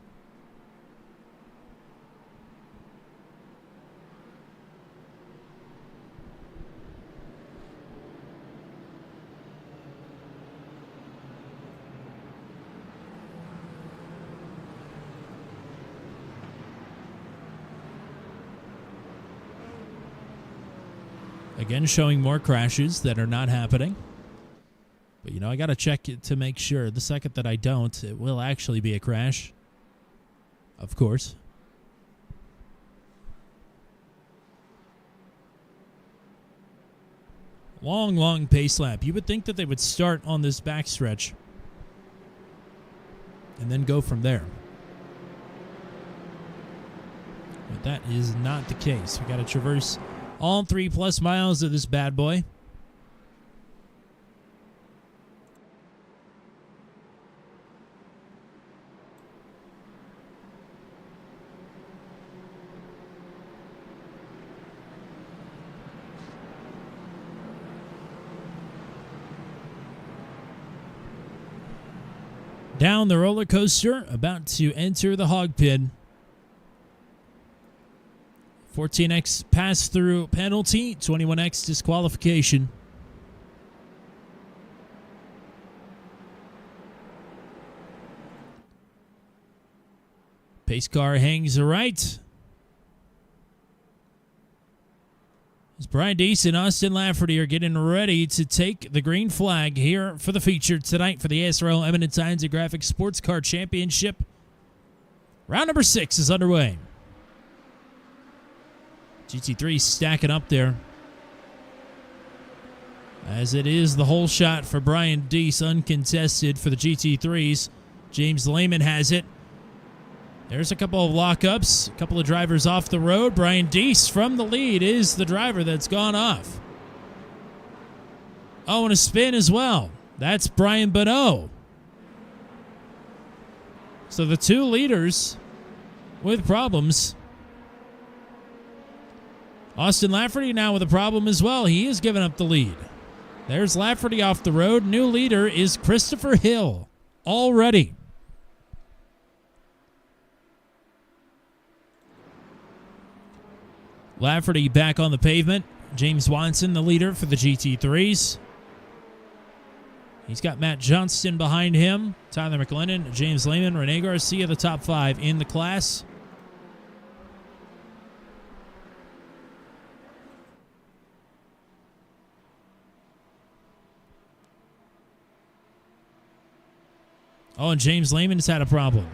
Again, showing more crashes that are not happening. But, I got to check it to make sure. The second that I don't, it will actually be a crash. Of course. Long, long pace lap. You would think that they would start on this backstretch and then go from there. But that is not the case. We got to traverse all 3+ miles of this bad boy. Down the roller coaster, about to enter the hog pit. 14x pass-through penalty, 21x disqualification. Pace car hangs right. As Brian Deese and Austin Lafferty are getting ready to take the green flag here for the feature tonight for the ASRL Eminent Signs and Graphics Sports Car Championship. Round number 6 is underway. GT3 stacking up there. As it is the whole shot for Brian Deese, uncontested for the GT3s. James Lehman has it. There's a couple of lockups, a couple of drivers off the road. Brian Deese from the lead is the driver that's gone off. Oh, and a spin as well. That's Brian Bonneau. So the two leaders with problems. Austin Lafferty now with a problem as well. He is giving up the lead. There's Lafferty off the road. New leader is Christopher Hill already. Lafferty back on the pavement. James Watson, the leader for the GT3s. He's got Matt Johnston behind him. Tyler McLennan, James Lehman, Rene Garcia, the top 5 in the class. Oh, and James Lehman has had a problem.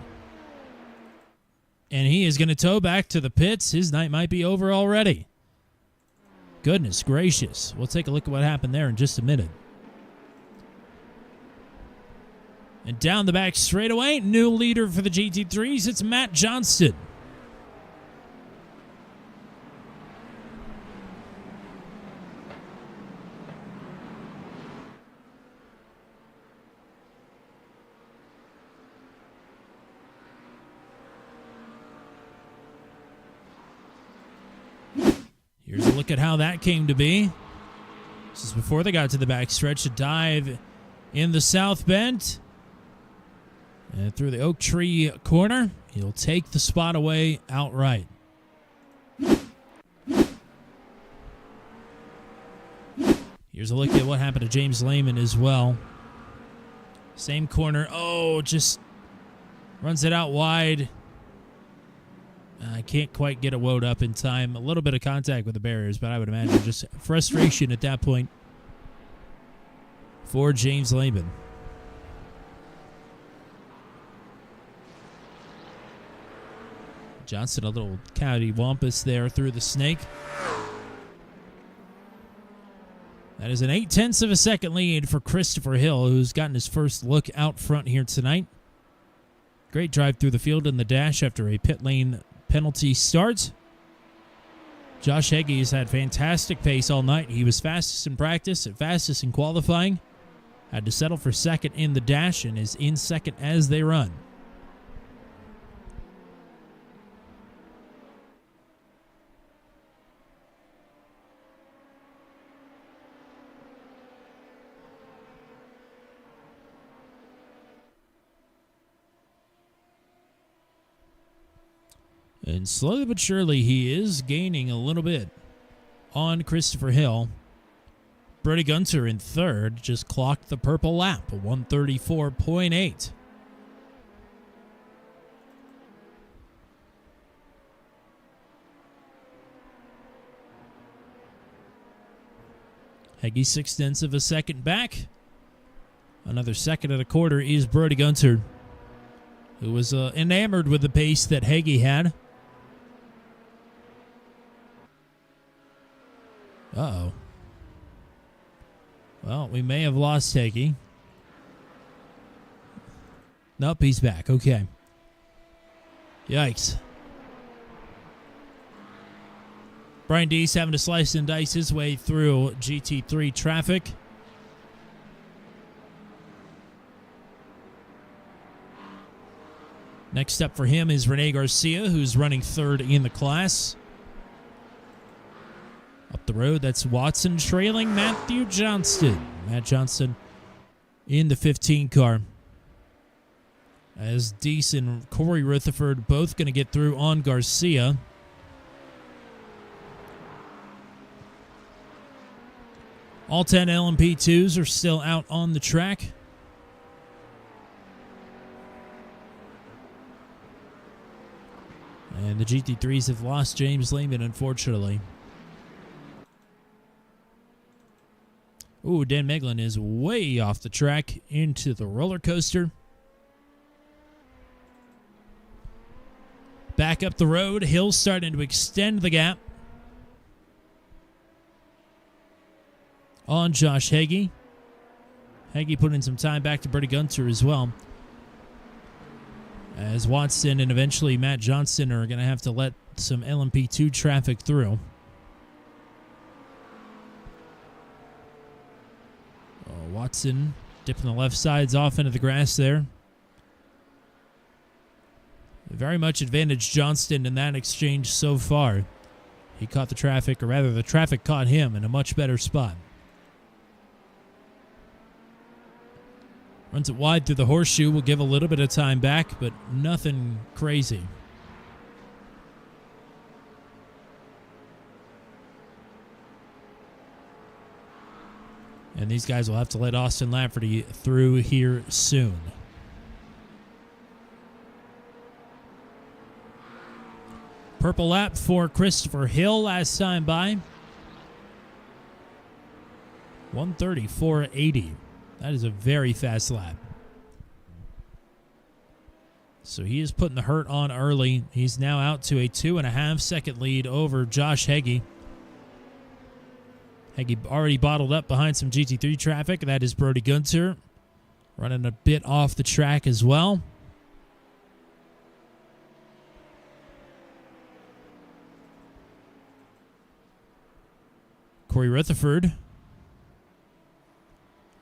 And he is going to tow back to the pits. His night might be over already. Goodness gracious. We'll take a look at what happened there in just a minute. And down the back straightaway, new leader for the GT3s, it's Matt Johnston. Here's a look at how that came to be. This is before they got to the backstretch. A dive in the south bend. And through the oak tree corner. He'll take the spot away outright. Here's a look at what happened to James Lehman as well. Same corner. Oh, just runs it out wide. I can't quite get it woed up in time. A little bit of contact with the barriers, but I would imagine just frustration at that point for James Lehman. Johnson, a little cattywampus there through the snake. That is an 0.8 of a second lead for Christopher Hill, who's gotten his first look out front here tonight. Great drive through the field in the dash after a pit lane penalty start. Josh Heggie has had fantastic pace all night. He was fastest in practice and fastest in qualifying. Had to settle for second in the dash and is in second as they run. And slowly but surely, he is gaining a little bit on Christopher Hill. Brody Gunter in third just clocked the purple lap, a 134.8. Heggie 6/10 of a second back. Another second and a quarter is Brody Gunter, who was enamored with the pace that Heggie had. Uh-oh. Well, we may have lost Heggie. Nope, he's back. Okay. Yikes. Brian Deese having to slice and dice his way through GT3 traffic. Next up for him is Rene Garcia, who's running third in the class. Up the road, that's Watson trailing Matthew Johnston. Matt Johnston in the 15 car. As Deese and Corey Rutherford both going to get through on Garcia. All 10 LMP2s are still out on the track. And the GT3s have lost James Lehman, unfortunately. Ooh, Dan Meglin is way off the track into the roller coaster. Back up the road, Hill's starting to extend the gap on Josh Heggie. Heggie put in some time back to Brody Gunter as well. As Watson and eventually Matt Johnston are going to have to let some LMP2 traffic through. Watson dipping the left sides off into the grass there. Very much advantaged Johnston in that exchange so far. He caught the traffic, or rather the traffic caught him in a much better spot. Runs it wide through the horseshoe. Will give a little bit of time back, but nothing crazy. And these guys will have to let Austin Lafferty through here soon. Purple lap for Christopher Hill last time by. 1:34.80. That is a very fast lap. So he is putting the hurt on early. He's now out to a 2.5 second lead over Josh Heggie. Heggie already bottled up behind some GT3 traffic. That is Brody Gunter running a bit off the track as well. Corey Rutherford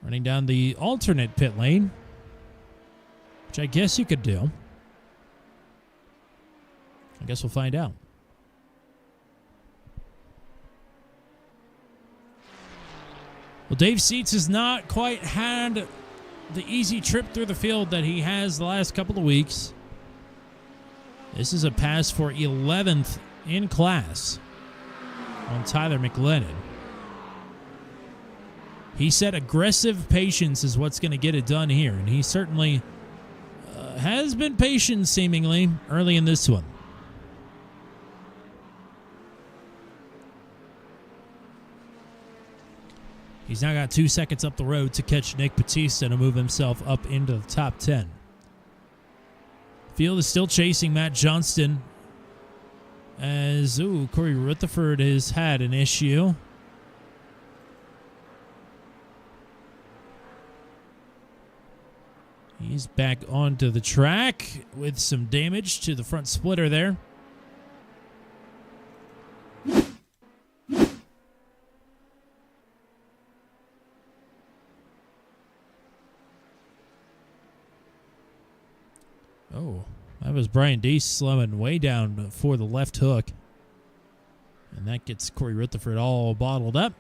running down the alternate pit lane, which I guess you could do. I guess we'll find out. Well, Dave Seats has not quite had the easy trip through the field that he has the last couple of weeks. This is a pass for 11th in class on Tyler McLennan. He said aggressive patience is what's going to get it done here, and he certainly has been patient seemingly early in this one. He's now got 2 seconds up the road to catch Nick Batista to move himself up into the top 10. Field is still chasing Matt Johnston as, Corey Rutherford has had an issue. He's back onto the track with some damage to the front splitter there. Oh, that was Brian Deese slowing way down for the left hook. And that gets Corey Rutherford all bottled up.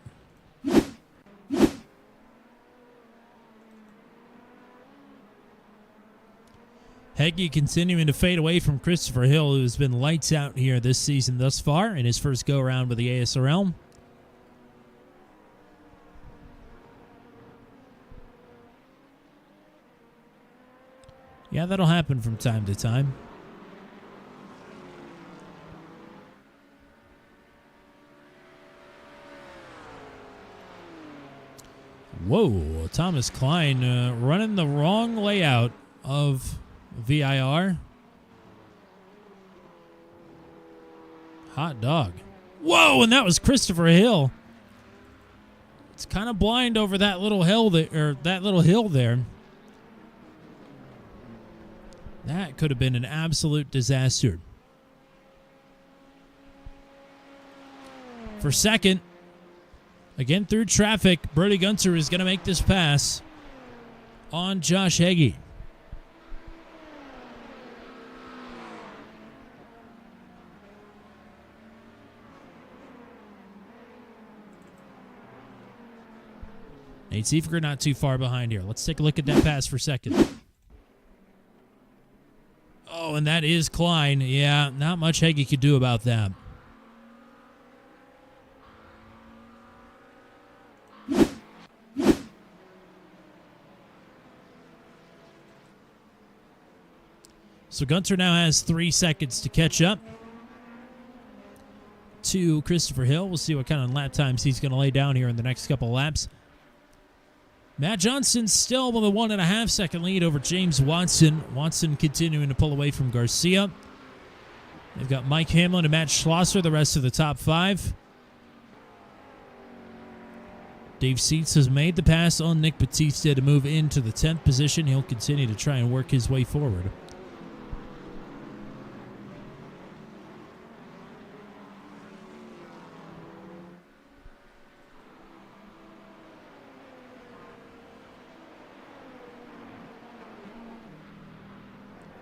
Heggie continuing to fade away from Christopher Hill, who has been lights out here this season thus far in his first go-around with the ASRL. Yeah, that'll happen from time to time. Whoa, Thomas Klein running the wrong layout of VIR. Hot dog. Whoa, and that was Christopher Hill. It's kind of blind over that little hill there, That could have been an absolute disaster. For second, again through traffic, Brody Gunter is going to make this pass on Josh Heggie. Nate Siefer not too far behind here. Let's take a look at that pass for a second. Oh, and that is Klein. Yeah, not much Heggie could do about that. So Gunter now has 3 seconds to catch up to Christopher Hill. We'll see what kind of lap times he's going to lay down here in the next couple laps. Matt Johnson still with a 1.5 second lead over James Watson. Watson continuing to pull away from Garcia. They've got Mike Hamlin and Matt Schlosser, the rest of the top 5. Dave Seitz has made the pass on Nick Batista to move into the 10th position. He'll continue to try and work his way forward.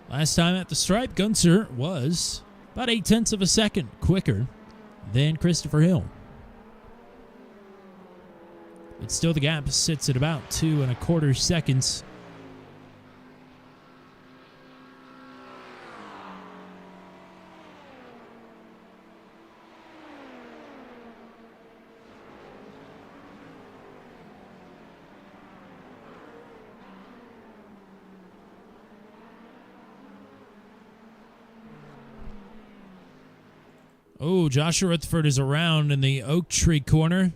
Last time at the stripe, Gunter was about 0.8 of a second quicker than Christopher Hill. But still the gap sits at about 2.25 seconds. Oh, Joshua Rutherford is around in the Oak Tree corner.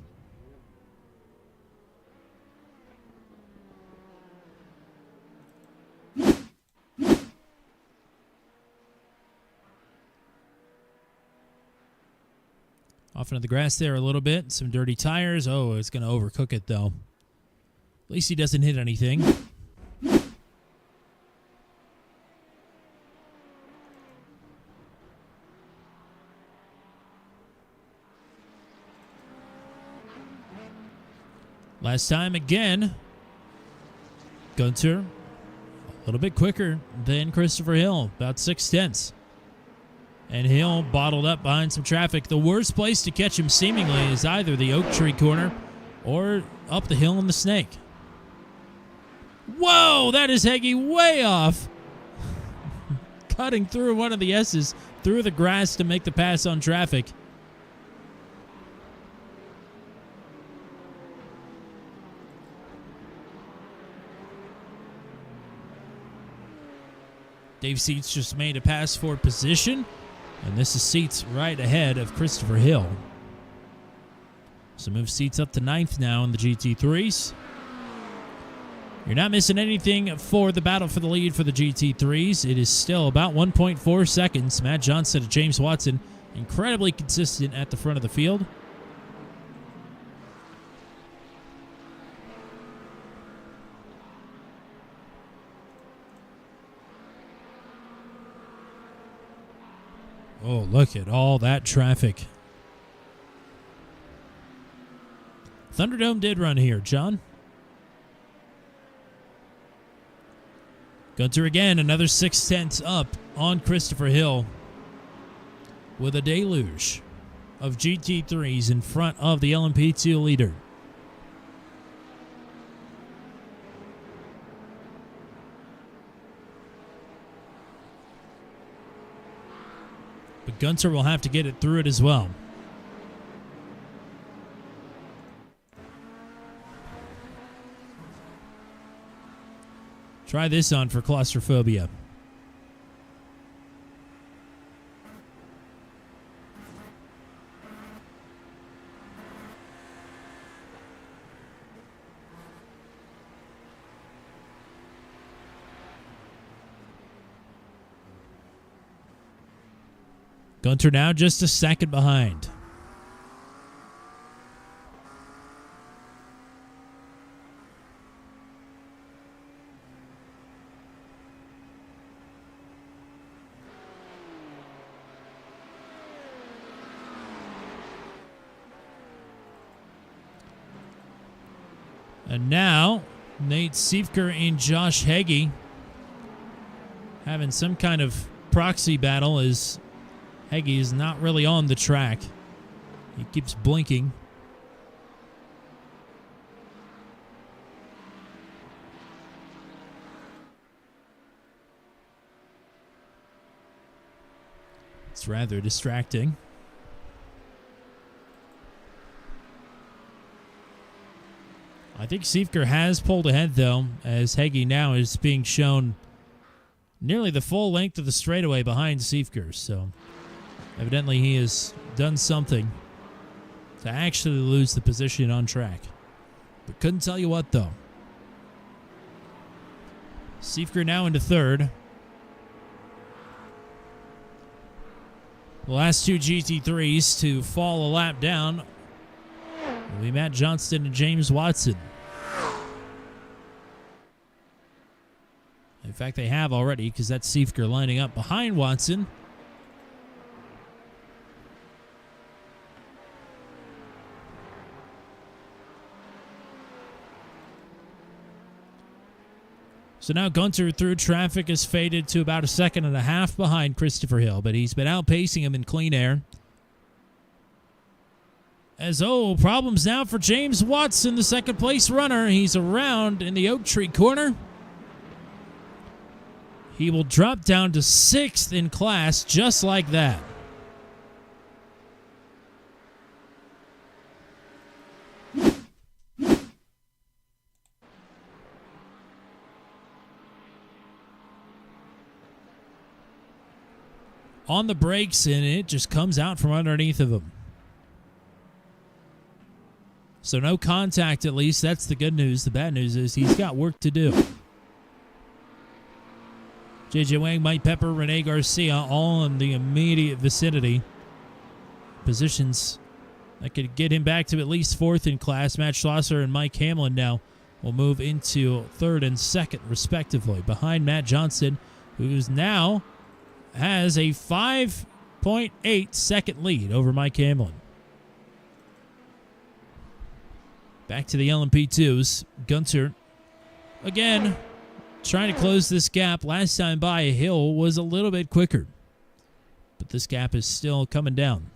Off into the grass there a little bit. Some dirty tires. Oh, it's going to overcook it, though. At least he doesn't hit anything. Last time again, Gunter a little bit quicker than Christopher Hill, about 0.6. And Hill bottled up behind some traffic. The worst place to catch him seemingly is either the Oak Tree corner or up the hill in the Snake. Whoa, that is Heggie way off. Cutting through one of the S's, through the grass to make the pass on traffic. Dave Seitz just made a pass for position, and this is Seitz right ahead of Christopher Hill. So move Seitz up to 9th now in the GT3s. You're not missing anything for the battle for the lead for the GT3s. It is still about 1.4 seconds. Matt Johnson and James Watson incredibly consistent at the front of the field. Oh, look at all that traffic. Thunderdome did run here, John. Gunter again, another 0.6 up on Christopher Hill with a deluge of GT3s in front of the LMP2 leader. But Gunter will have to get it through it as well. Try this on for claustrophobia. Gunter now just a second behind. And now, Nate Siefker and Josh Heggie having some kind of proxy battle as Heggie is not really on the track. He keeps blinking. It's rather distracting. I think Siefker has pulled ahead, though, as Heggie now is being shown nearly the full length of the straightaway behind Siefker. So evidently he has done something to actually lose the position on track. But couldn't tell you what, though. Siefker now into third. The last two GT3s to fall a lap down will be Matt Johnston and James Watson. In fact, they have already, because that's Siefker lining up behind Watson. So now Gunter through traffic is faded to about a second and a half behind Christopher Hill, but he's been outpacing him in clean air. As, problems now for James Watson, the second place runner. He's around in the Oak Tree corner. He will drop down to 6th in class just like that. On the brakes, and it just comes out from underneath of him. So no contact, at least. That's the good news. The bad news is he's got work to do. JJ Wang, Mike Pepper, Rene Garcia, all in the immediate vicinity. Positions that could get him back to at least 4th in class. Matt Schlosser and Mike Hamlin now will move into 3rd and 2nd, respectively, behind Matt Johnston, who's now has a 5.8 second lead over Mike Hamlin. Back to the LMP2s. Gunter, again, trying to close this gap. Last time by, Hill was a little bit quicker, but this gap is still coming down.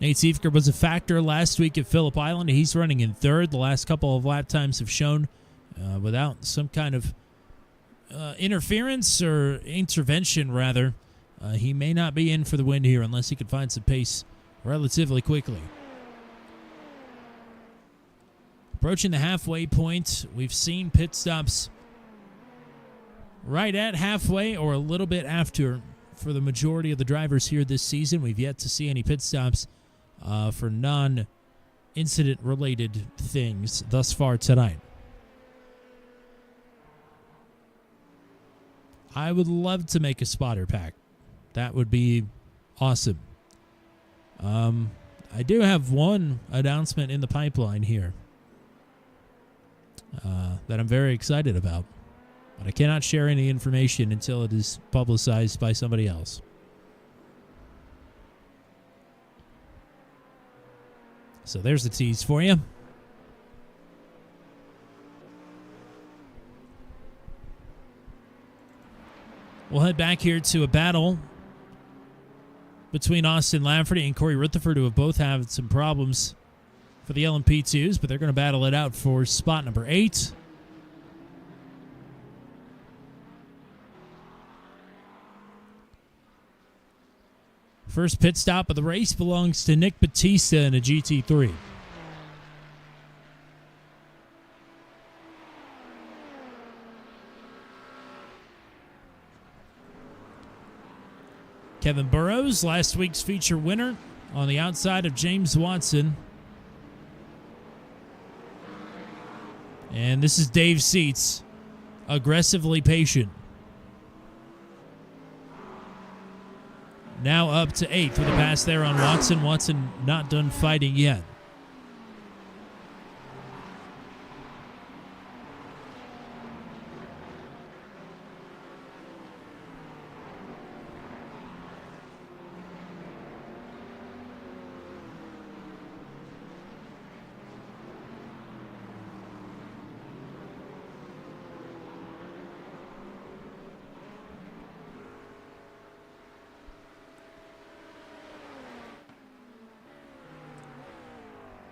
Nate Siefker was a factor last week at Phillip Island. He's running in 3rd. The last couple of lap times have shown without some kind of interference or intervention, rather, he may not be in for the win here unless he can find some pace relatively quickly. Approaching the halfway point, we've seen pit stops right at halfway or a little bit after for the majority of the drivers here this season. We've yet to see any pit stops for non-incident related things thus far tonight. I would love to make a spotter pack. That would be awesome. I do have one announcement in the pipeline here that I'm very excited about, but I cannot share any information until it is publicized by somebody else. So there's the tease for you. We'll head back here to a battle between Austin Lafferty and Corey Rutherford, who have both had some problems for the LMP2s, but they're going to battle it out for spot number 8. First pit stop of the race belongs to Nick Batista in a GT3. Kevin Burrows, last week's feature winner, on the outside of James Watson. And this is Dave Seats, aggressively patient. Now up to 8th with a pass there on Watson. Watson not done fighting yet.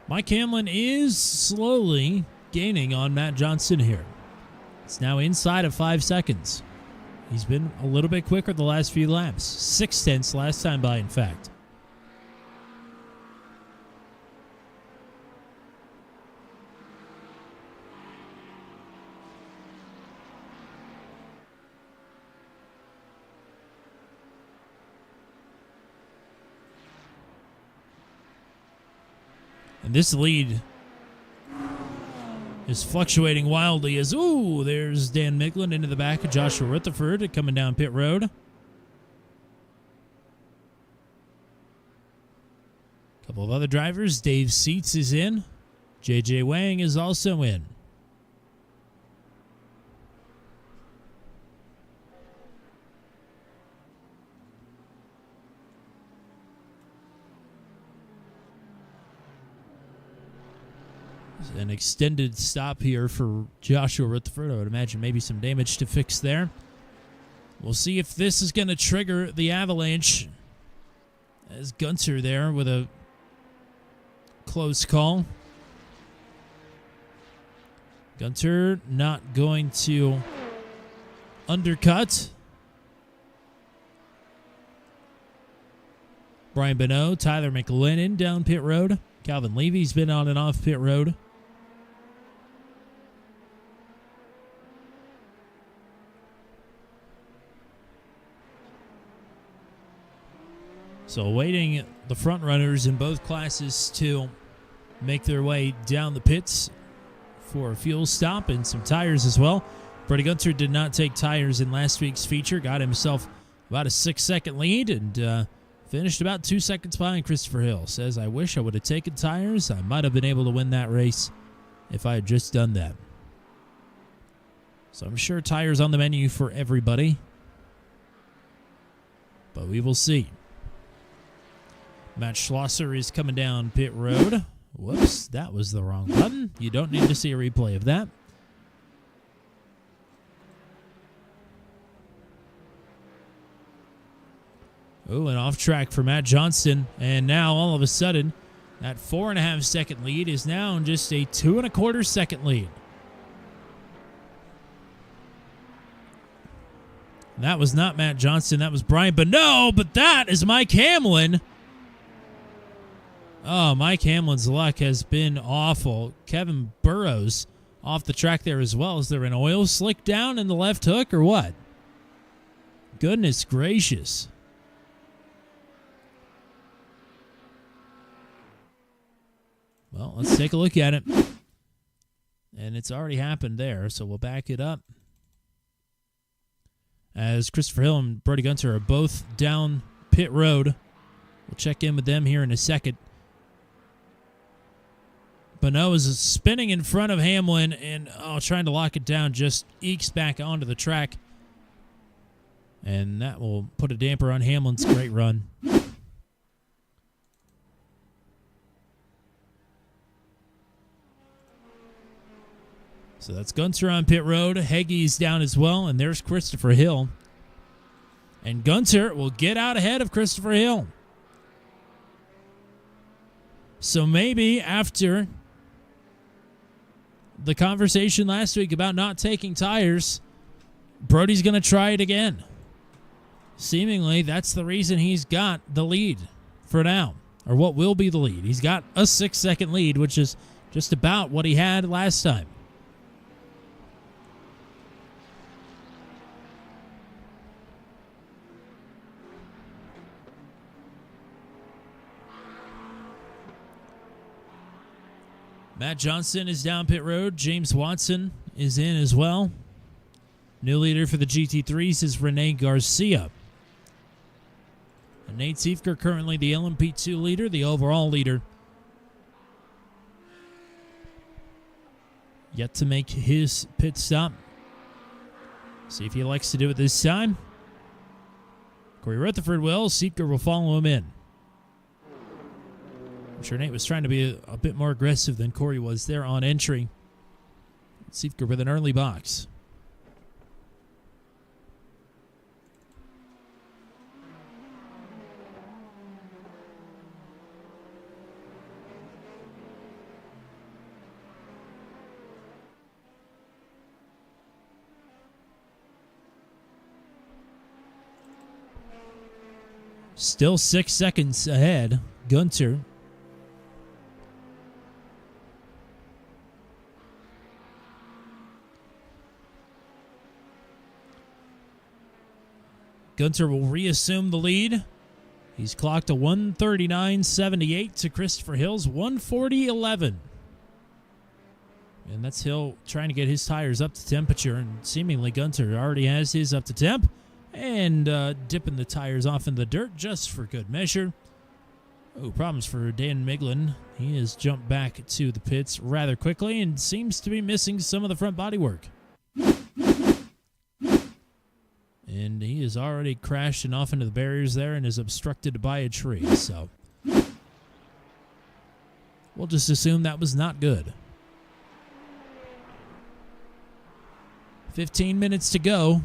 Mike Hamlin is slowly gaining on Matt Johnson here. It's now inside of 5 seconds. He's been a little bit quicker the last few laps. 0.6 last time by, in fact. And this lead is fluctuating wildly as, ooh, there's Dan Micklin into the back of Joshua Rutherford coming down pit road. A couple of other drivers. Dave Seats is in. JJ Wang is also in. An extended stop here for Joshua Rutherford. I would imagine maybe some damage to fix there. We'll see if this is going to trigger the avalanche. As Gunter there with a close call. Gunter not going to undercut. Brian Bonneau, Tyler McLennan down pit road. Calvin Levy's been on and off pit road. So waiting the front runners in both classes to make their way down the pits for a fuel stop and some tires as well. Freddie Gunter did not take tires in last week's feature. Got himself about a 6-second lead and finished about 2 seconds behind Christopher Hill. Says, I wish I would have taken tires. I might have been able to win that race if I had just done that. So I'm sure tires on the menu for everybody. But we will see. Matt Schlosser is coming down pit road. Whoops, that was the wrong button. You don't need to see a replay of that. Oh, and off track for Matt Johnston. And now, all of a sudden, that 4.5 second lead is now just a 2.25 second lead. And that was not Matt Johnston. That was Brian Bonneau, but that is Mike Hamlin. Oh, Mike Hamlin's luck has been awful. Kevin Burrows off the track there as well. Is there an oil slick down in the left hook or what? Goodness gracious. Well, let's take a look at it. And it's already happened there, so we'll back it up. As Christopher Hill and Brody Gunter are both down pit road. We'll check in with them here in a second. Bonneau is spinning in front of Hamlin and trying to lock it down, just ekes back onto the track. And that will put a damper on Hamlin's great run. So that's Gunter on pit road. Hegge's down as well, and there's Christopher Hill. And Gunter will get out ahead of Christopher Hill. So maybe after the conversation last week about not taking tires, Brody's going to try it again. Seemingly, that's the reason he's got the lead for now, or what will be the lead. He's got a 6-second lead, which is just about what he had last time. Matt Johnson is down pit road. James Watson is in as well. New leader for the GT3s is Rene Garcia. And Nate Siefker currently the LMP2 leader, the overall leader. Yet to make his pit stop. See if he likes to do it this time. Corey Rutherford will. Siefker will follow him in. I'm sure Nate was trying to be a bit more aggressive than Corey was there on entry. Siefker with an early box. Still 6 seconds ahead. Gunter. Gunter will reassume the lead. He's clocked a 139.78 to Christopher Hill's 140.11. And that's Hill trying to get his tires up to temperature, and seemingly Gunter already has his up to temp. And dipping the tires off in the dirt just for good measure. Oh, problems for Dan Miglin. He has jumped back to the pits rather quickly and seems to be missing some of the front body work. And he is already crashed and off into the barriers there and is obstructed by a tree. So we'll just assume that was not good. 15 minutes to go.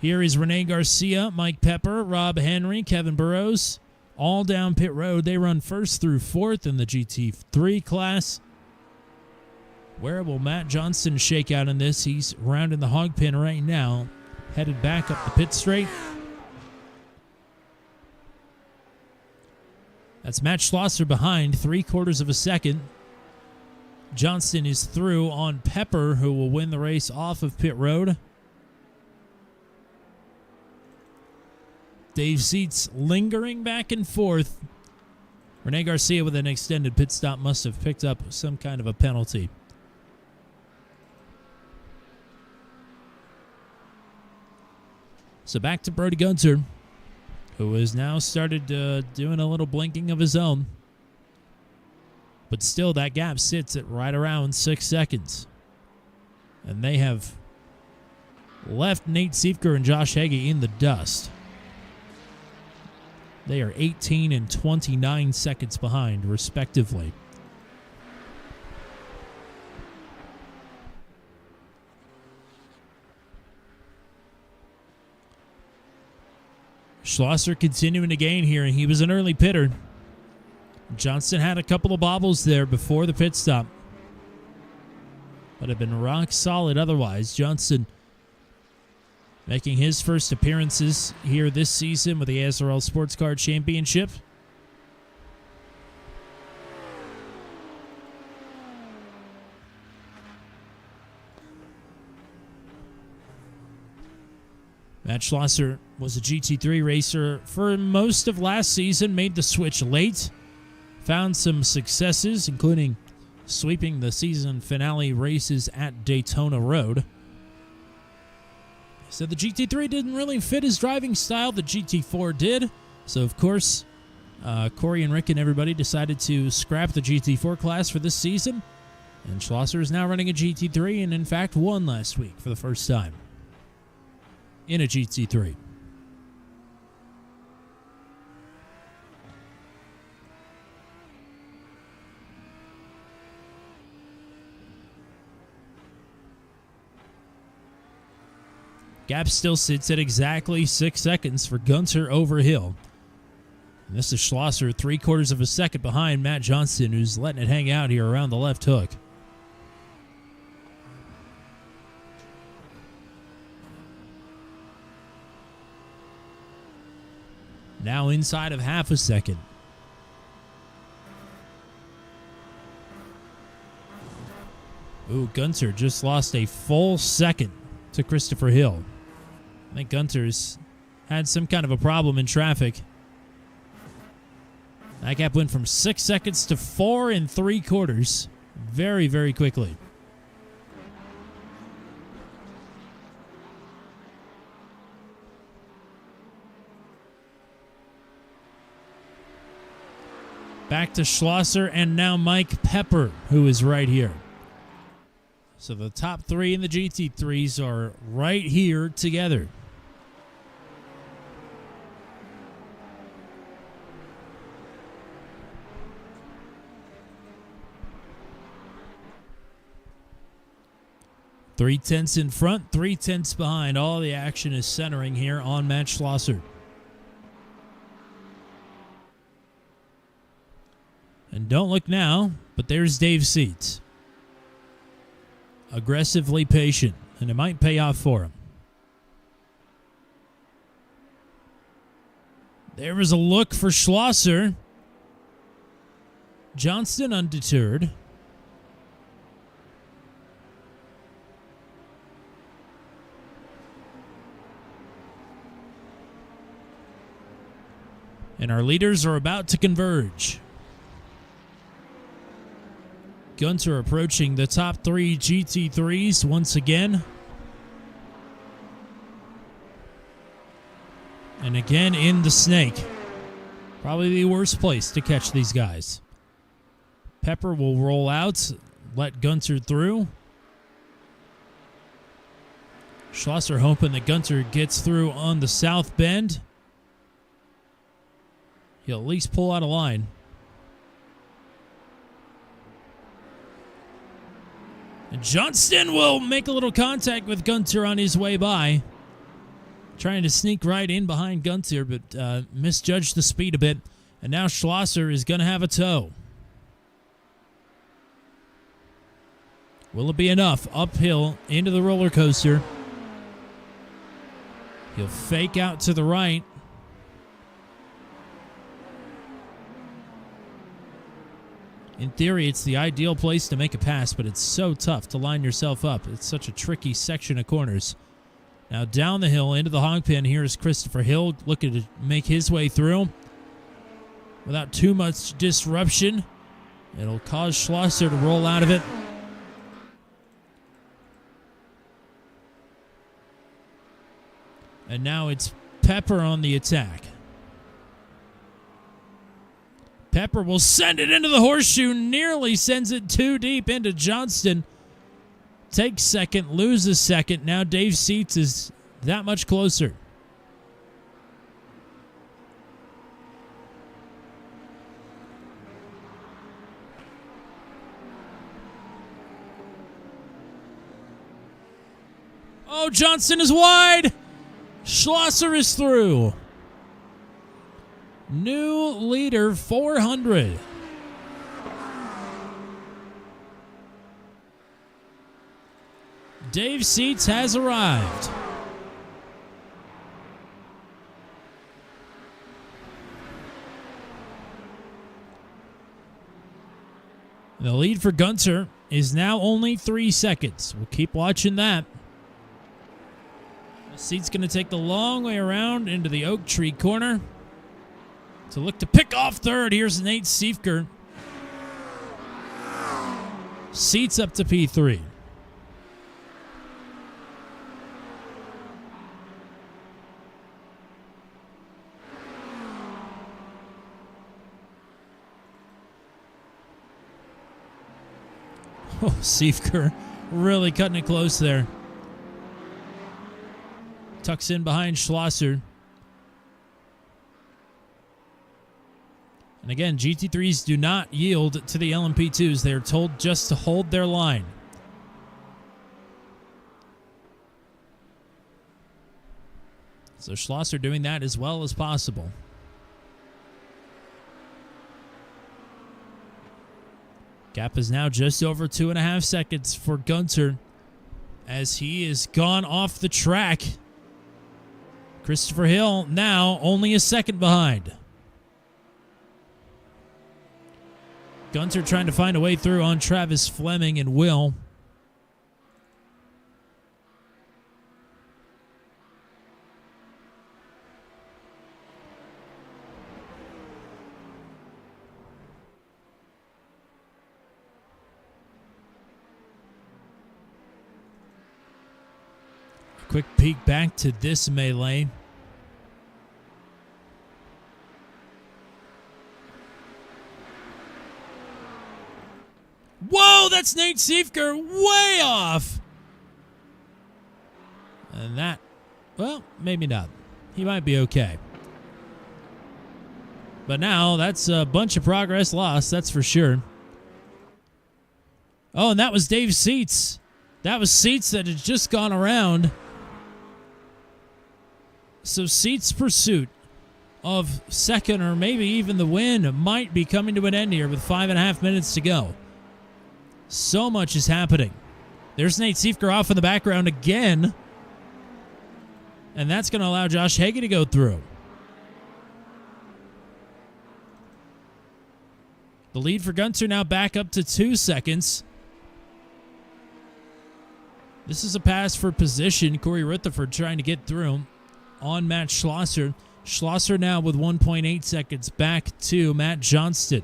Here is Rene Garcia, Mike Pepper, Rob Henry, Kevin Burrows, all down pit road. They run first through fourth in the GT3 class. Where will Matt Johnson shake out in this? He's rounding the hog pen right now, headed back up the pit straight. That's Matt Schlosser behind, 3/4 of a second. Johnson is through on Pepper, who will win the race off of pit road. Dave Seats lingering back and forth. Rene Garcia with an extended pit stop must have picked up some kind of a penalty. So back to Brody Gunter, who has now started doing a little blinking of his own. But still, that gap sits at right around 6 seconds. And they have left Nate Siefker and Josh Hagee in the dust. They are 18 and 29 seconds behind, respectively. Schlosser continuing to gain here, and he was an early pitter. Johnson had a couple of bobbles there before the pit stop, but have been rock solid otherwise. Johnson making his first appearances here this season with the ASRL Sports Car Championship. Matt Schlosser was a GT3 racer for most of last season, made the switch late, found some successes, including sweeping the season finale races at Daytona Road. He said the GT3 didn't really fit his driving style, the GT4 did. So, of course, Corey and Rick and everybody decided to scrap the GT4 class for this season. And Schlosser is now running a GT3 and, in fact, won last week for the first time in a GT3. Gap still sits at exactly 6 seconds for Gunter over Hill. And this is Schlosser 3/4 of a second behind Matt Johnson, who's letting it hang out here around the left hook. Now inside of half a second. Ooh, Gunter just lost a full second to Christopher Hill. I think Gunter's had some kind of a problem in traffic. That gap went from 6 seconds to 4 3/4. very, very quickly. Back to Schlosser and now Mike Pepper, who is right here. So the top three in the GT3s are right here together. Three tenths in front, 3/10 behind. All the action is centering here on Matt Schlosser. And don't look now, but there's Dave Seats. Aggressively patient, and it might pay off for him. There was a look for Schlosser. Johnston undeterred. And our leaders are about to converge. Gunter approaching the top three GT3s once again. And again in the snake. Probably the worst place to catch these guys. Pepper will roll out, let Gunter through. Schlosser hoping that Gunter gets through on the south bend. He'll at least pull out a line. And Johnston will make a little contact with Gunter on his way by. Trying to sneak right in behind Gunter, but misjudged the speed a bit. And now Schlosser is going to have a tow. Will it be enough? Uphill into the roller coaster. He'll fake out to the right. In theory, it's the ideal place to make a pass, but it's so tough to line yourself up. It's such a tricky section of corners. Now down the hill into the hog pen. Here's Christopher Hill looking to make his way through without too much disruption. It'll cause Schlosser to roll out of it. And now it's Pepper on the attack. Pepper will send it into the horseshoe, nearly sends it too deep into Johnston. Takes second, loses second. Now Dave Seats is that much closer. Oh, Johnston is wide. Schlosser is through. New leader, 400. Dave Seats has arrived. The lead for Gunter is now only 3 seconds. We'll keep watching that. Seats going to take the long way around into the oak tree corner to look to pick off third. Here's Nate Siefker. Seats up to P3. Oh, Siefker really cutting it close there. Tucks in behind Schlosser. And again, GT3s do not yield to the LMP2s. They are told just to hold their line. So Schlosser doing that as well as possible. Gap is now just over 2.5 seconds for Gunter as he is gone off the track. Christopher Hill now only a second behind. Gunter trying to find a way through on Travis Fleming and Will. Quick peek back to this melee. Whoa, that's Nate Siefker way off. And that, well, maybe not. He might be okay. But now that's a bunch of progress lost, that's for sure. Oh, and that was Dave Seats. That was Seats that had just gone around. So Seats' pursuit of second or maybe even the win might be coming to an end here with 5.5 minutes to go. So much is happening. There's Nate Siefker off in the background again. And that's going to allow Josh Hagee to go through. The lead for Gunter now back up to 2 seconds. This is a pass for position. Corey Rutherford trying to get through on Matt Schlosser. Schlosser now with 1.8 seconds back to Matt Johnston.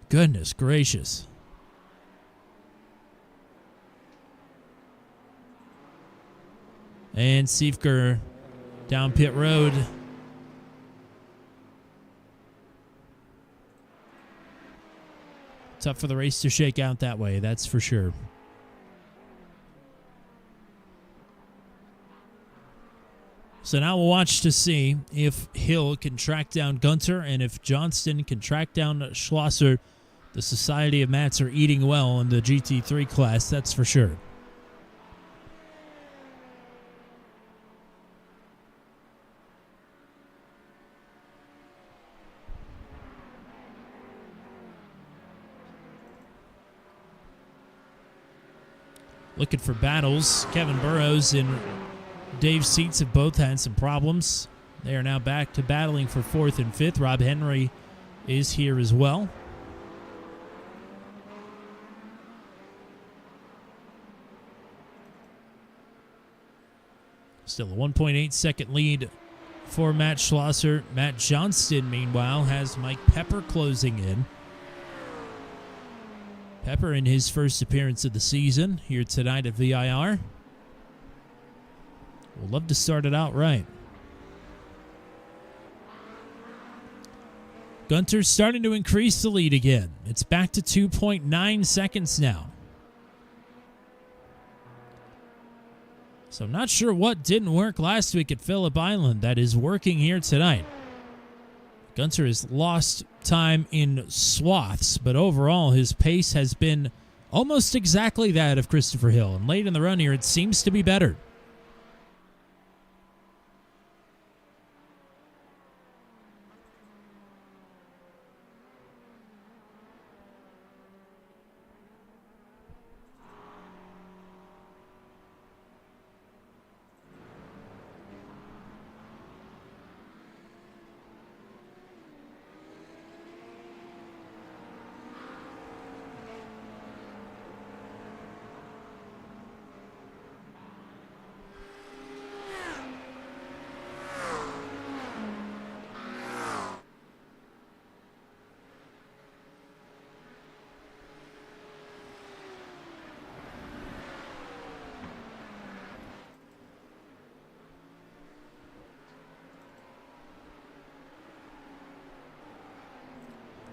Goodness gracious. And Siefker down pit road. Tough for the race to shake out that way, that's for sure. So now we'll watch to see if Hill can track down Gunter and if Johnston can track down Schlosser. The Society of Mats are eating well in the GT3 class, that's for sure. Looking for battles. Kevin Burrows and Dave Seats have both had some problems. They are now back to battling for 4th and 5th. Rob Henry is here as well. Still a 1.8 second lead for Matt Schlosser. Matt Johnston, meanwhile, has Mike Pepper closing in. Pepper in his first appearance of the season here tonight at VIR. We'll love to start it out right. Gunter's starting to increase the lead again. It's back to 2.9 seconds now. So I'm not sure what didn't work last week at Phillip Island that is working here tonight. Gunter has lost time in swaths, but overall his pace has been almost exactly that of Christopher Hill. And late in the run here, it seems to be better.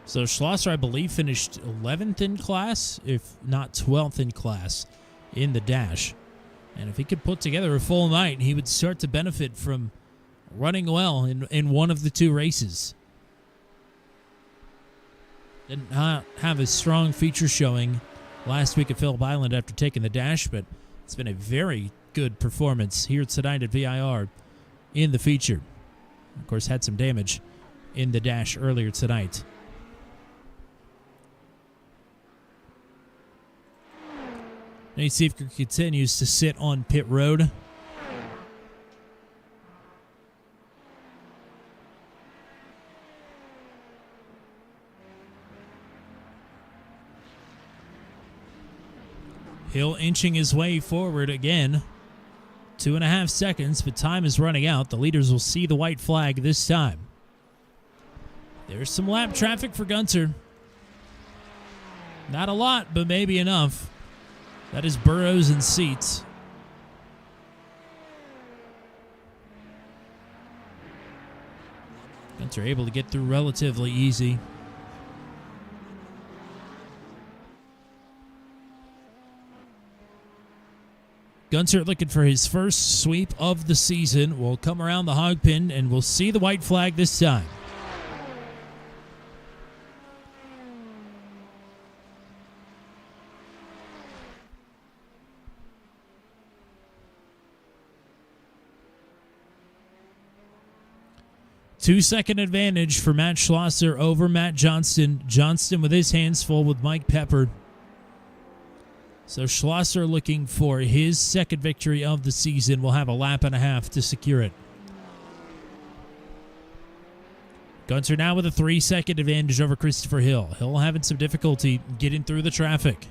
So Schlosser, I believe, finished 11th in class, if not 12th in class, in the dash. And if he could put together a full night, he would start to benefit from running well in one of the two races. Did not have a strong feature showing last week at Phillip Island after taking the dash, but it's been a very good performance here tonight at VIR in the feature. Of course, had some damage in the dash earlier tonight. Nate Siefker continues to sit on pit road. Hill inching his way forward again. 2.5 seconds, but time is running out. The leaders will see the white flag this time. There's some lap traffic for Gunter. Not a lot, but maybe enough. That is Burrows and Seats. Gunter able to get through relatively easy. Gunter looking for his first sweep of the season. Will come around the hog pin, and we'll see the white flag this time. Two-second advantage for Matt Schlosser over Matt Johnston. Johnston with his hands full with Mike Pepper. So Schlosser looking for his second victory of the season. Will have a lap and a half to secure it. Gunter now with a 3-second advantage over Christopher Hill. Hill having some difficulty getting through the traffic.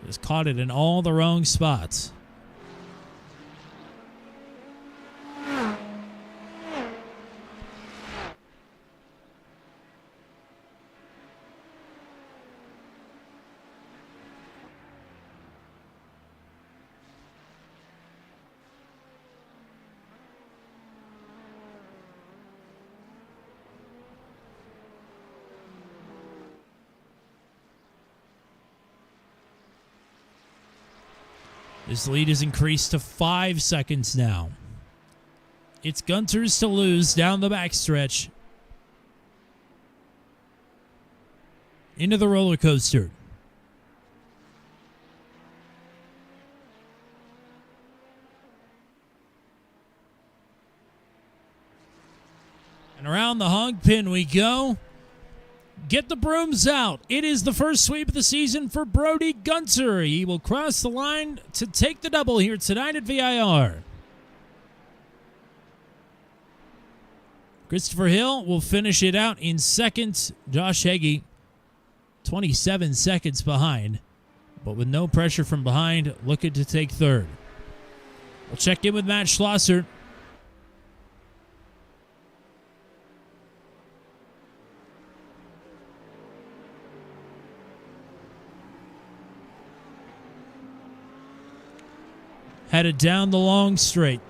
Has caught it in all the wrong spots. His lead is increased to 5 seconds now. It's Gunter's to lose down the backstretch. Into the roller coaster. And around the hog pin we go. Get the brooms out. It is the first sweep of the season for Brody Gunter. He will cross the line to take the double here tonight at VIR. Christopher Hill will finish it out in second. Josh Heggie, 27 seconds behind, but with no pressure from behind, looking to take third. We'll check in with Matt Schlosser. Headed down the long straight.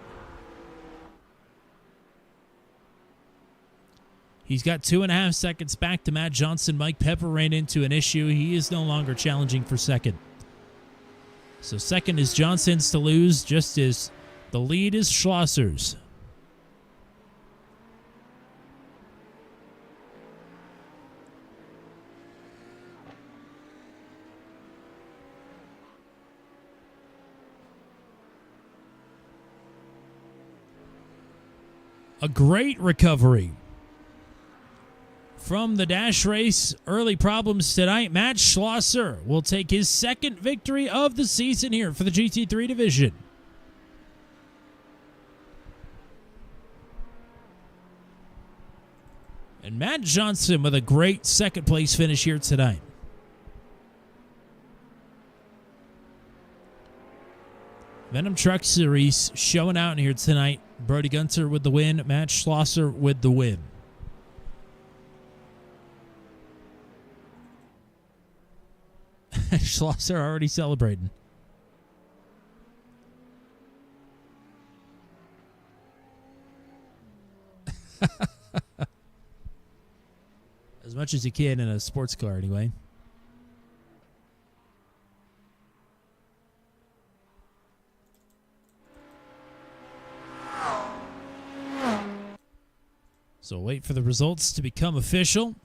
He's got 2.5 seconds back to Matt Johnson. Mike Pepper ran into an issue. He is no longer challenging for second. So second is Johnson's to lose, just as the lead is Schlosser's. A great recovery from the dash race. Early problems tonight. Matt Schlosser will take his second victory of the season here for the GT3 division. And Matt Johnson with a great second place finish here tonight. Venom Truck Series showing out here tonight. Brody Gunter with the win. Matt Schlosser with the win. Schlosser already celebrating. As much as you can in a sports car, anyway. So wait for the results to become official.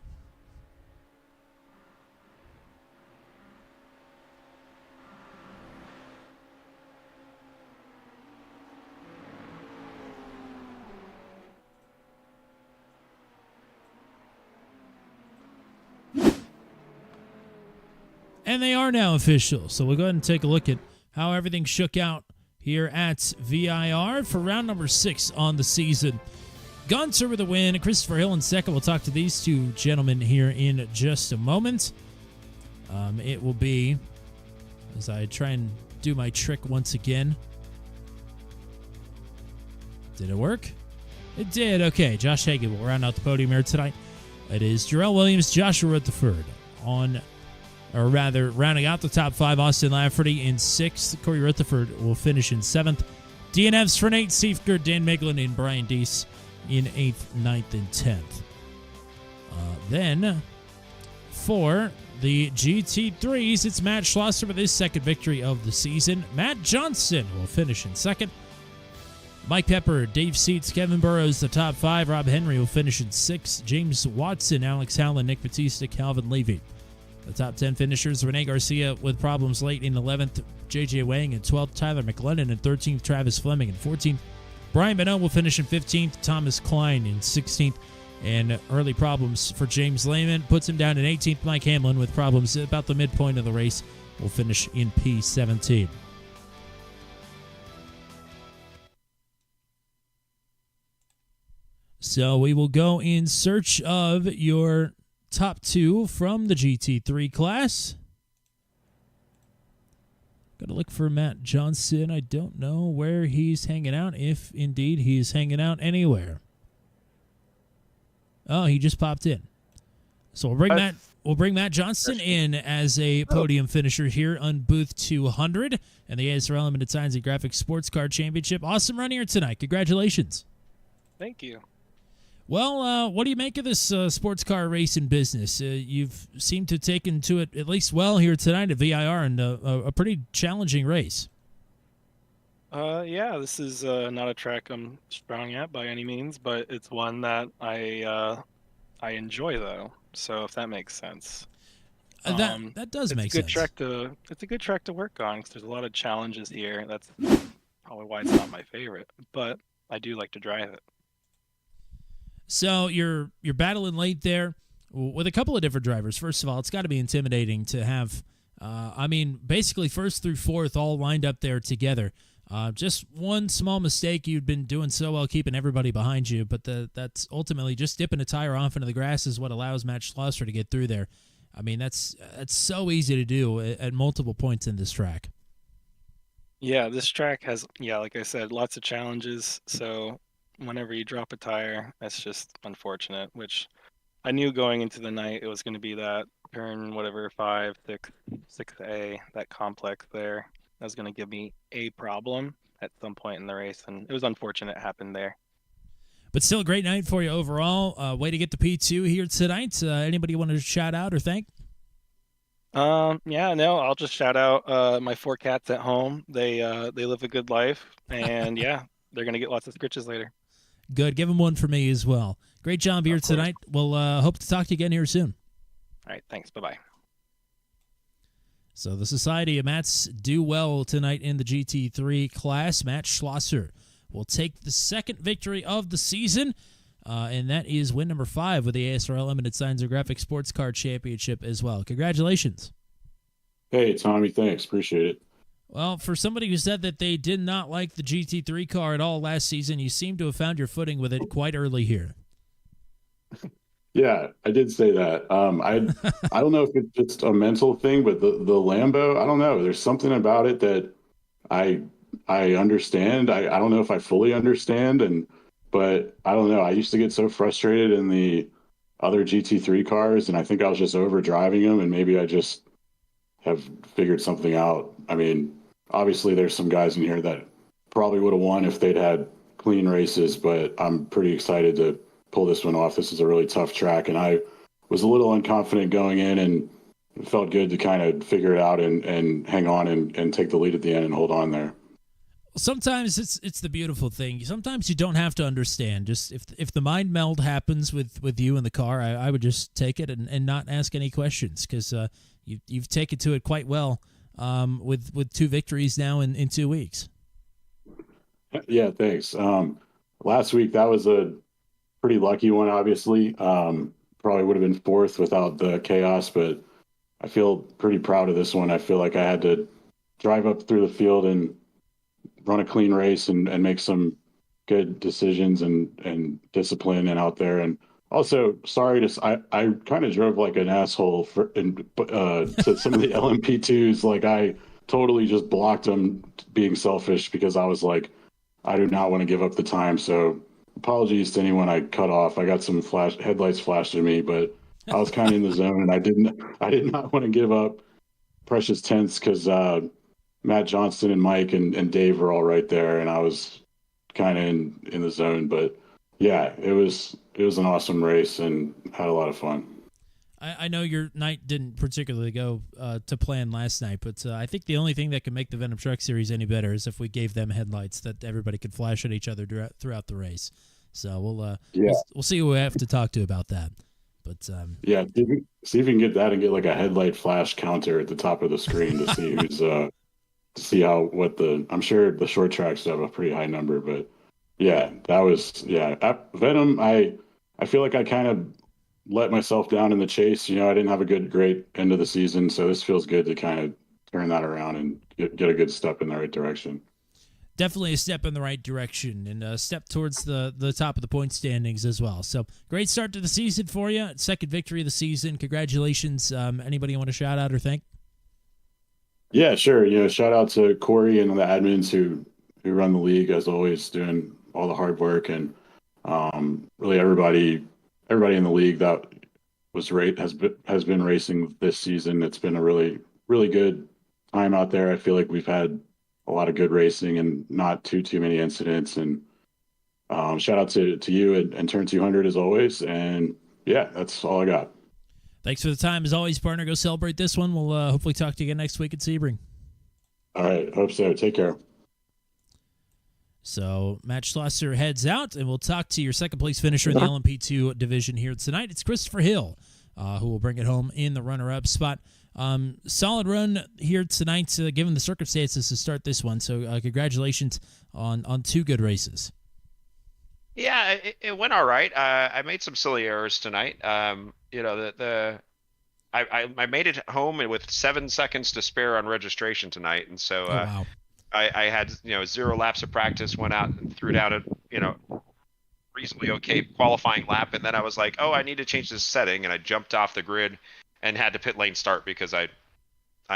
And they are now official. So we'll go ahead and take a look at how everything shook out here at VIR for round number 6 on the season. Gunter with a win. Christopher Hill in second. We'll talk to these two gentlemen here in just a moment. It will be, as I try and do my trick once again. Did it work? It did. Okay, Josh Hagan will round out the podium here tonight. It is Jarrell Williams, Joshua Rutherford on or rather, rounding out the top 5, Austin Lafferty in 6th. Corey Rutherford will finish in 7th. DNFs for Nate Seifker, Dan Miglin, and Brian Deese in 8th, 9th, and 10th. Then, for the GT3s, it's Matt Schlosser with his second victory of the season. Matt Johnson will finish in 2nd. Mike Pepper, Dave Seats, Kevin Burrows, the top 5. Rob Henry will finish in 6th. James Watson, Alex Howland, Nick Batista, Calvin Levy. The top 10 finishers, Rene Garcia with problems late in 11th. J.J. Wang in 12th. Tyler McLennan in 13th. Travis Fleming in 14th. Brian Bennett will finish in 15th. Thomas Klein in 16th. And early problems for James Lehman puts him down in 18th. Mike Hamlin with problems about the midpoint of the race will finish in P17. So we will go in search of your top 2 from the GT3 class. Got to look for Matt Johnson. I don't know where he's hanging out, if indeed he's hanging out anywhere. Oh, he just popped in. So we'll bring Matt Johnson in as a podium finisher here on booth 200 and the ASRL Limited Signs and Graphics Sports Car Championship. Awesome run here tonight. Congratulations. Thank you. Well, what do you make of this sports car racing business? You've seemed to have taken to it at least well here tonight at VIR and a pretty challenging race. Yeah, this is not a track I'm strong at by any means, but it's one that I enjoy though. So if that makes sense, that does make sense. It's a good track to work on because there's a lot of challenges here. That's probably why it's not my favorite, but I do like to drive it. So you're battling late there with a couple of different drivers. First of all, it's got to be intimidating to have, basically 1st through 4th all lined up there together. Just one small mistake, you'd been doing so well keeping everybody behind you, but that's ultimately just dipping a tire off into the grass is what allows Matt Schlosser to get through there. I mean, that's so easy to do at multiple points in this track. Yeah, this track has, like I said, lots of challenges. So whenever you drop a tire, that's just unfortunate, which I knew going into the night it was going to be that turn, 5, 6A, that complex there. That was going to give me a problem at some point in the race, and it was unfortunate it happened there. But still a great night for you overall. Way to get the P2 here tonight. Anybody you want to shout out or thank? I'll just shout out my 4 cats at home. They live a good life, and they're going to get lots of scritches later. Good. Give them one for me as well. Great job here tonight. We'll hope to talk to you again here soon. All right. Thanks. Bye-bye. So the Society of Matts do well tonight in the GT3 class. Matt Schlosser will take the second victory of the season, and that is win number 5 with the ASRL Limited Signs and Graphics Sports Car Championship as well. Congratulations. Hey, Tommy. Thanks. Appreciate it. Well, for somebody who said that they did not like the GT3 car at all last season, you seem to have found your footing with it quite early here. Yeah, I did say that. I don't know if it's just a mental thing, but the Lambo, I don't know. There's something about it that I understand. I don't know if I fully understand, but I don't know. I used to get so frustrated in the other GT3 cars, and I think I was just over driving them, and maybe I just have figured something out. I mean, obviously there's some guys in here that probably would have won if they'd had clean races, but I'm pretty excited to pull this one off. This is a really tough track, and I was a little unconfident going in, and it felt good to kind of figure it out and hang on and take the lead at the end and hold on there. Sometimes it's the beautiful thing. Sometimes you don't have to understand. Just if the mind meld happens with you in the car, I would just take it and not ask any questions, because you've taken to it quite well with 2 victories now in 2 weeks. Yeah, thanks. Last week, that was a pretty lucky one, obviously. Probably would have been 4th without the chaos, but I feel pretty proud of this one. I feel like I had to drive up through the field and run a clean race and make some good decisions and discipline and out there. And also, sorry I kind of drove like an asshole to some of the LMP2s. Like, I totally just blocked them, being selfish, because I was like, I do not want to give up the time. So apologies to anyone I cut off. I got some headlights flashed at me, but I was kind of in the zone, and I did not want to give up precious tenths because Matt Johnston and Mike and Dave were all right there, and I was kind of in the zone. But yeah, it was an awesome race and had a lot of fun. I know your night didn't particularly go to plan last night, but I think the only thing that can make the Venom Truck Series any better is if we gave them headlights that everybody could flash at each other throughout the race. So we'll see who we have to talk to about that. But yeah, see if you can get that and get like a headlight flash counter at the top of the screen to see who's to see I'm sure the short tracks have a pretty high number, but yeah, that was Venom. I feel like I kind of let myself down in the chase. I didn't have a great end of the season, so this feels good to kind of turn that around and get a good step in the right direction. Definitely a step in the right direction and a step towards the top of the point standings as well. So great start to the season for you. Second victory of the season. Congratulations. Anybody you want to shout out or thank? Yeah, sure. Shout out to Corey and the admins who run the league, as always, doing all the hard work, and really everybody in the league that has been racing this season. It's been a really, really good time out there. I feel like we've had a lot of good racing and not too many incidents. And shout out to you and Turn 200 as always. And yeah, that's all I got. Thanks for the time as always, partner. Go celebrate this one. We'll hopefully talk to you again next week at Sebring. All right, hope so. Take care. So Matt Schlosser heads out, and we'll talk to your second place finisher in the LMP2 division here tonight. It's Christopher Hill, who will bring it home in the runner-up spot. Solid run here tonight, given the circumstances to start this one. So congratulations on two good races. Yeah, it went all right. I made some silly errors tonight. I made it home with 7 seconds to spare on registration tonight, and so wow. I had 0 laps of practice, went out and threw down a reasonably okay qualifying lap, and then I was like, oh, I need to change this setting, and I jumped off the grid and had to pit lane start because I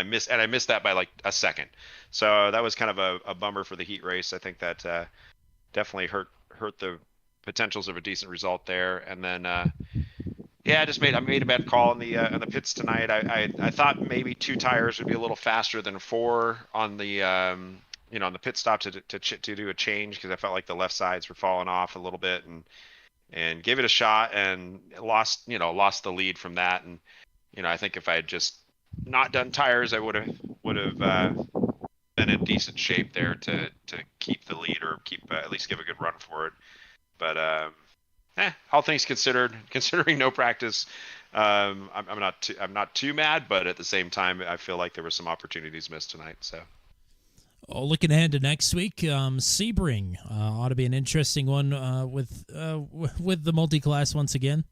missed that by like a second. So that was kind of a bummer for the heat race. I think that definitely hurt the potentials of a decent result there. And then I made a bad call in the pits tonight. I thought maybe 2 tires would be a little faster than 4 on the on the pit stop to do a change, because I felt like the left sides were falling off a little bit, and gave it a shot and lost the lead from that. And I think if I had just not done tires, I would have been in decent shape there to keep the lead, or at least give a good run for it. But all things considered, considering no practice, I'm not too mad, but at the same time, I feel like there were some opportunities missed tonight. So. Well, looking ahead to next week, Sebring ought to be an interesting one with the multi-class once again.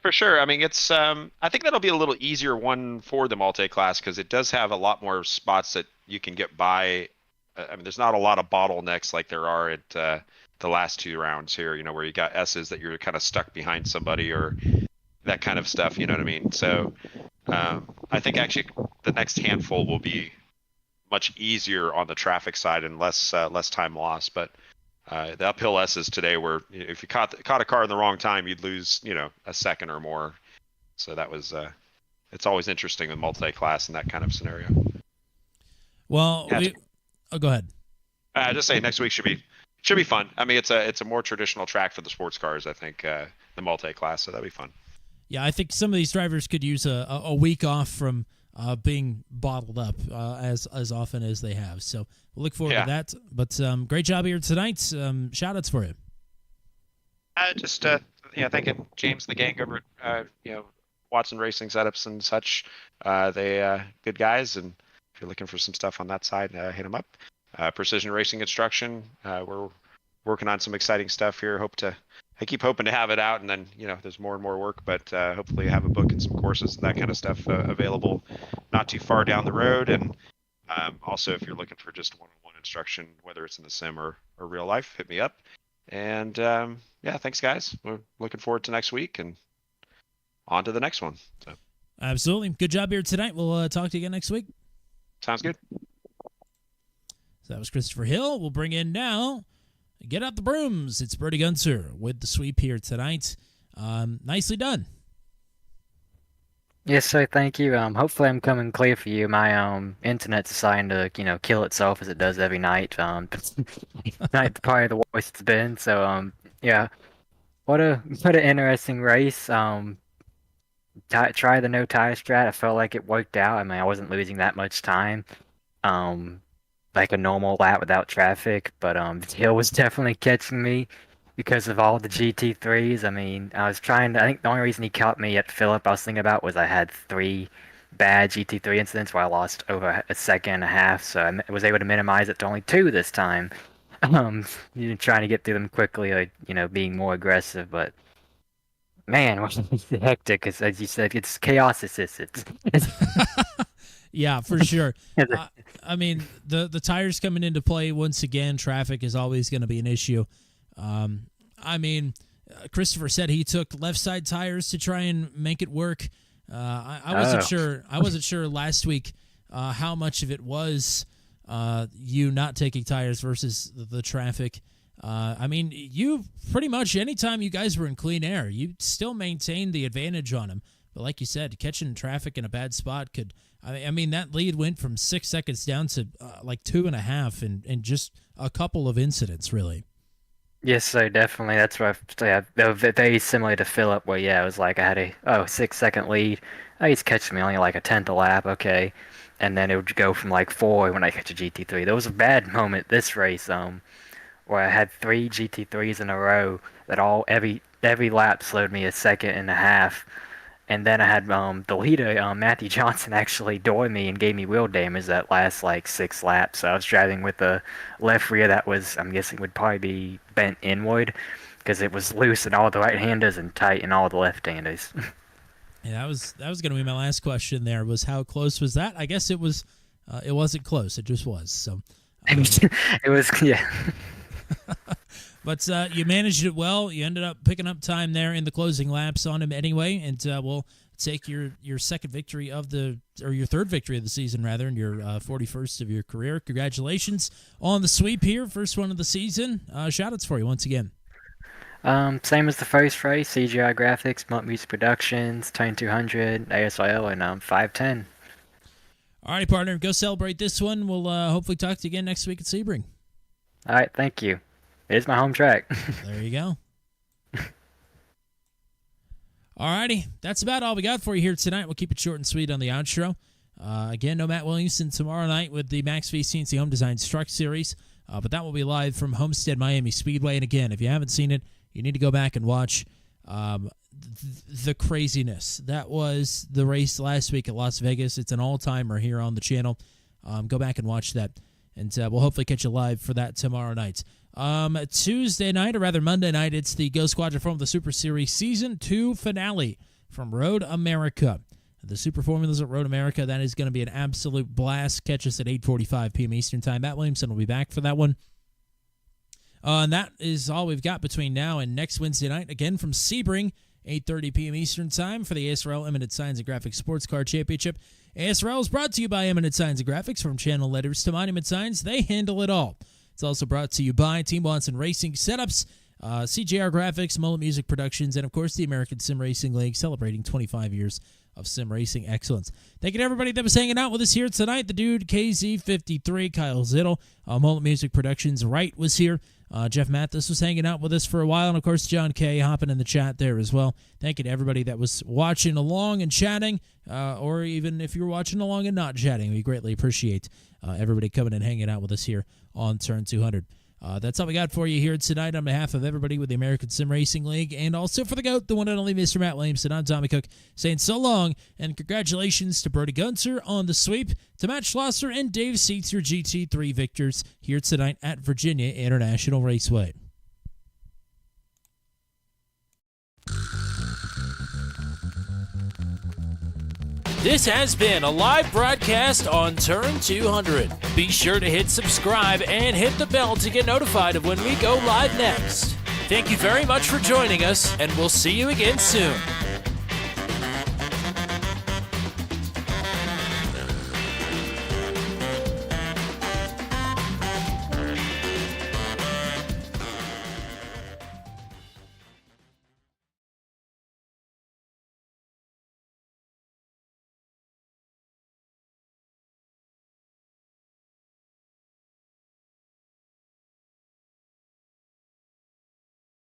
For sure. I mean, it's I think that'll be a little easier one for the multi-class, because it does have a lot more spots that you can get by. I mean, there's not a lot of bottlenecks like there are at the last 2 rounds here, where you got S's that you're kind of stuck behind somebody or that kind of stuff, you know what I mean? So I think actually the next handful will be much easier on the traffic side and less time lost. But the uphill S's today were, if you caught a car in the wrong time, you'd lose, a second or more. So that was, it's always interesting with multi-class in that kind of scenario. Well, go ahead. Just say next week should be fun. I mean, it's a more traditional track for the sports cars, I think, the multi-class, so that'd be fun. Yeah, I think some of these drivers could use a week off from being bottled up as often as they have. So we'll look forward to that. But great job here tonight. Shout-outs for you. Thanking James and the gang over at Watson Racing Setups and such. They good guys, and if you're looking for some stuff on that side, hit them up. Precision Racing Instruction. We're working on some exciting stuff here. I keep hoping to have it out, and then there's more and more work, but hopefully have a book and some courses and that kind of stuff available not too far down the road. And also, if you're looking for just one-on-one instruction, whether it's in the sim or real life, hit me up. And thanks guys. We're looking forward to next week and on to the next one. So. Absolutely. Good job here tonight. We'll talk to you again next week. Sounds good. So that was Christopher Hill. We'll bring in now, get out the brooms. It's Brody Gunser with the sweep here tonight. nicely done. Yes, so thank you. Hopefully I'm coming clear for you. My internet's deciding to, kill itself as it does every night. Night probably the worst it's been. So yeah. What an interesting race. Try the no tire strat. I felt like it worked out. I mean, I wasn't losing that much time. Like a normal lap without traffic, but the hill was definitely catching me because of all the GT3s. I mean, I think the only reason he caught me at Phillip I was thinking about was I had 3 bad GT3 incidents where I lost over a second and a half, so I was able to minimize it to only 2 this time. Trying to get through them quickly, or, being more aggressive, but man, it's hectic, because as you said, it's chaos assisted. Yeah, for sure. I mean, the tires coming into play once again. Traffic is always going to be an issue. I mean, Christopher said he took left side tires to try and make it work. I wasn't sure. I wasn't sure last week how much of it was you not taking tires versus the traffic. I mean, you pretty much anytime you guys were in clean air, you still maintained the advantage on him. But like you said, catching traffic in a bad spot could. I mean, that lead went from 6 seconds down to like 2.5 in just a couple of incidents, really. Yes, so definitely. That's what they're very similar to Phillip, where it was like I had a 6-second lead. He's catching me only like a tenth a lap, okay, and then it would go from like 4 when I catch a GT3. There was a bad moment this race, where I had 3 GT3s in a row that every lap slowed me a second and a half. And then I had the leader, Matthew Johnson, actually door me and gave me wheel damage that last like 6 laps. So I was driving with the left rear that was, I'm guessing, would probably be bent inward because it was loose in all the right-handers and tight in all the left-handers. Yeah, that was going to be my last question. There was how close was that? I guess it was. It wasn't close. It just was. So it was, yeah. But you managed it well. You ended up picking up time there in the closing laps on him anyway, and we'll take your second victory your third victory of the season, rather, and your 41st of your career. Congratulations on the sweep here, first one of the season. Shout-outs for you once again. Same as the first race, CGI Graphics, Mullet Music Productions, Tone 200, ASRL, and 510. All right, partner, go celebrate this one. We'll hopefully talk to you again next week at Sebring. All right, thank you. It is my home track. There you go. All righty. That's about all we got for you here tonight. We'll keep it short and sweet on the outro. Again, no Matt Williamson tomorrow night with the Max v CNC Home Design Truck Series. But that will be live from Homestead Miami Speedway. And again, if you haven't seen it, you need to go back and watch the craziness. That was the race last week at Las Vegas. It's an all-timer here on the channel. Go back and watch that. And we'll hopefully catch you live for that tomorrow night. Tuesday night, or rather Monday night, it's the Go Squadron Formula Super Series Season 2 finale from Road America. The Super Formulas at Road America, that is going to be an absolute blast. Catch us at 8:45 p.m. Eastern Time. Matt Williamson will be back for that one. And that is all we've got between now and next Wednesday night. Again, from Sebring, 8:30 p.m. Eastern Time for the ASRL Eminent Signs and Graphics Sports Car Championship. ASRL is brought to you by Eminent Signs and Graphics. From channel letters to monument signs, they handle it all. It's also brought to you by Team Watson Racing Setups, CJR Graphics, Mullet Music Productions, and, of course, the American Sim Racing League, celebrating 25 years of sim racing excellence. Thank you to everybody that was hanging out with us here tonight. The dude, KZ53, Kyle Zittel, Mullet Music Productions, Wright was here. Jeff Mathis was hanging out with us for a while, and, of course, John K. hopping in the chat there as well. Thank you to everybody that was watching along and chatting, or even if you're watching along and not chatting. We greatly appreciate everybody coming and hanging out with us here on Turn 200. That's all we got for you here tonight on behalf of everybody with the American Sim Racing League, and also for the GOAT, the one and only Mr. Matt Williamson. I'm Tommy Cook, saying so long, and congratulations to Brody Gunter on the sweep, to Matt Schlosser and Dave Seitzer, GT3 victors here tonight at Virginia International Raceway. This has been a live broadcast on Turn 200. Be sure to hit subscribe and hit the bell to get notified of when we go live next. Thank you very much for joining us, and we'll see you again soon.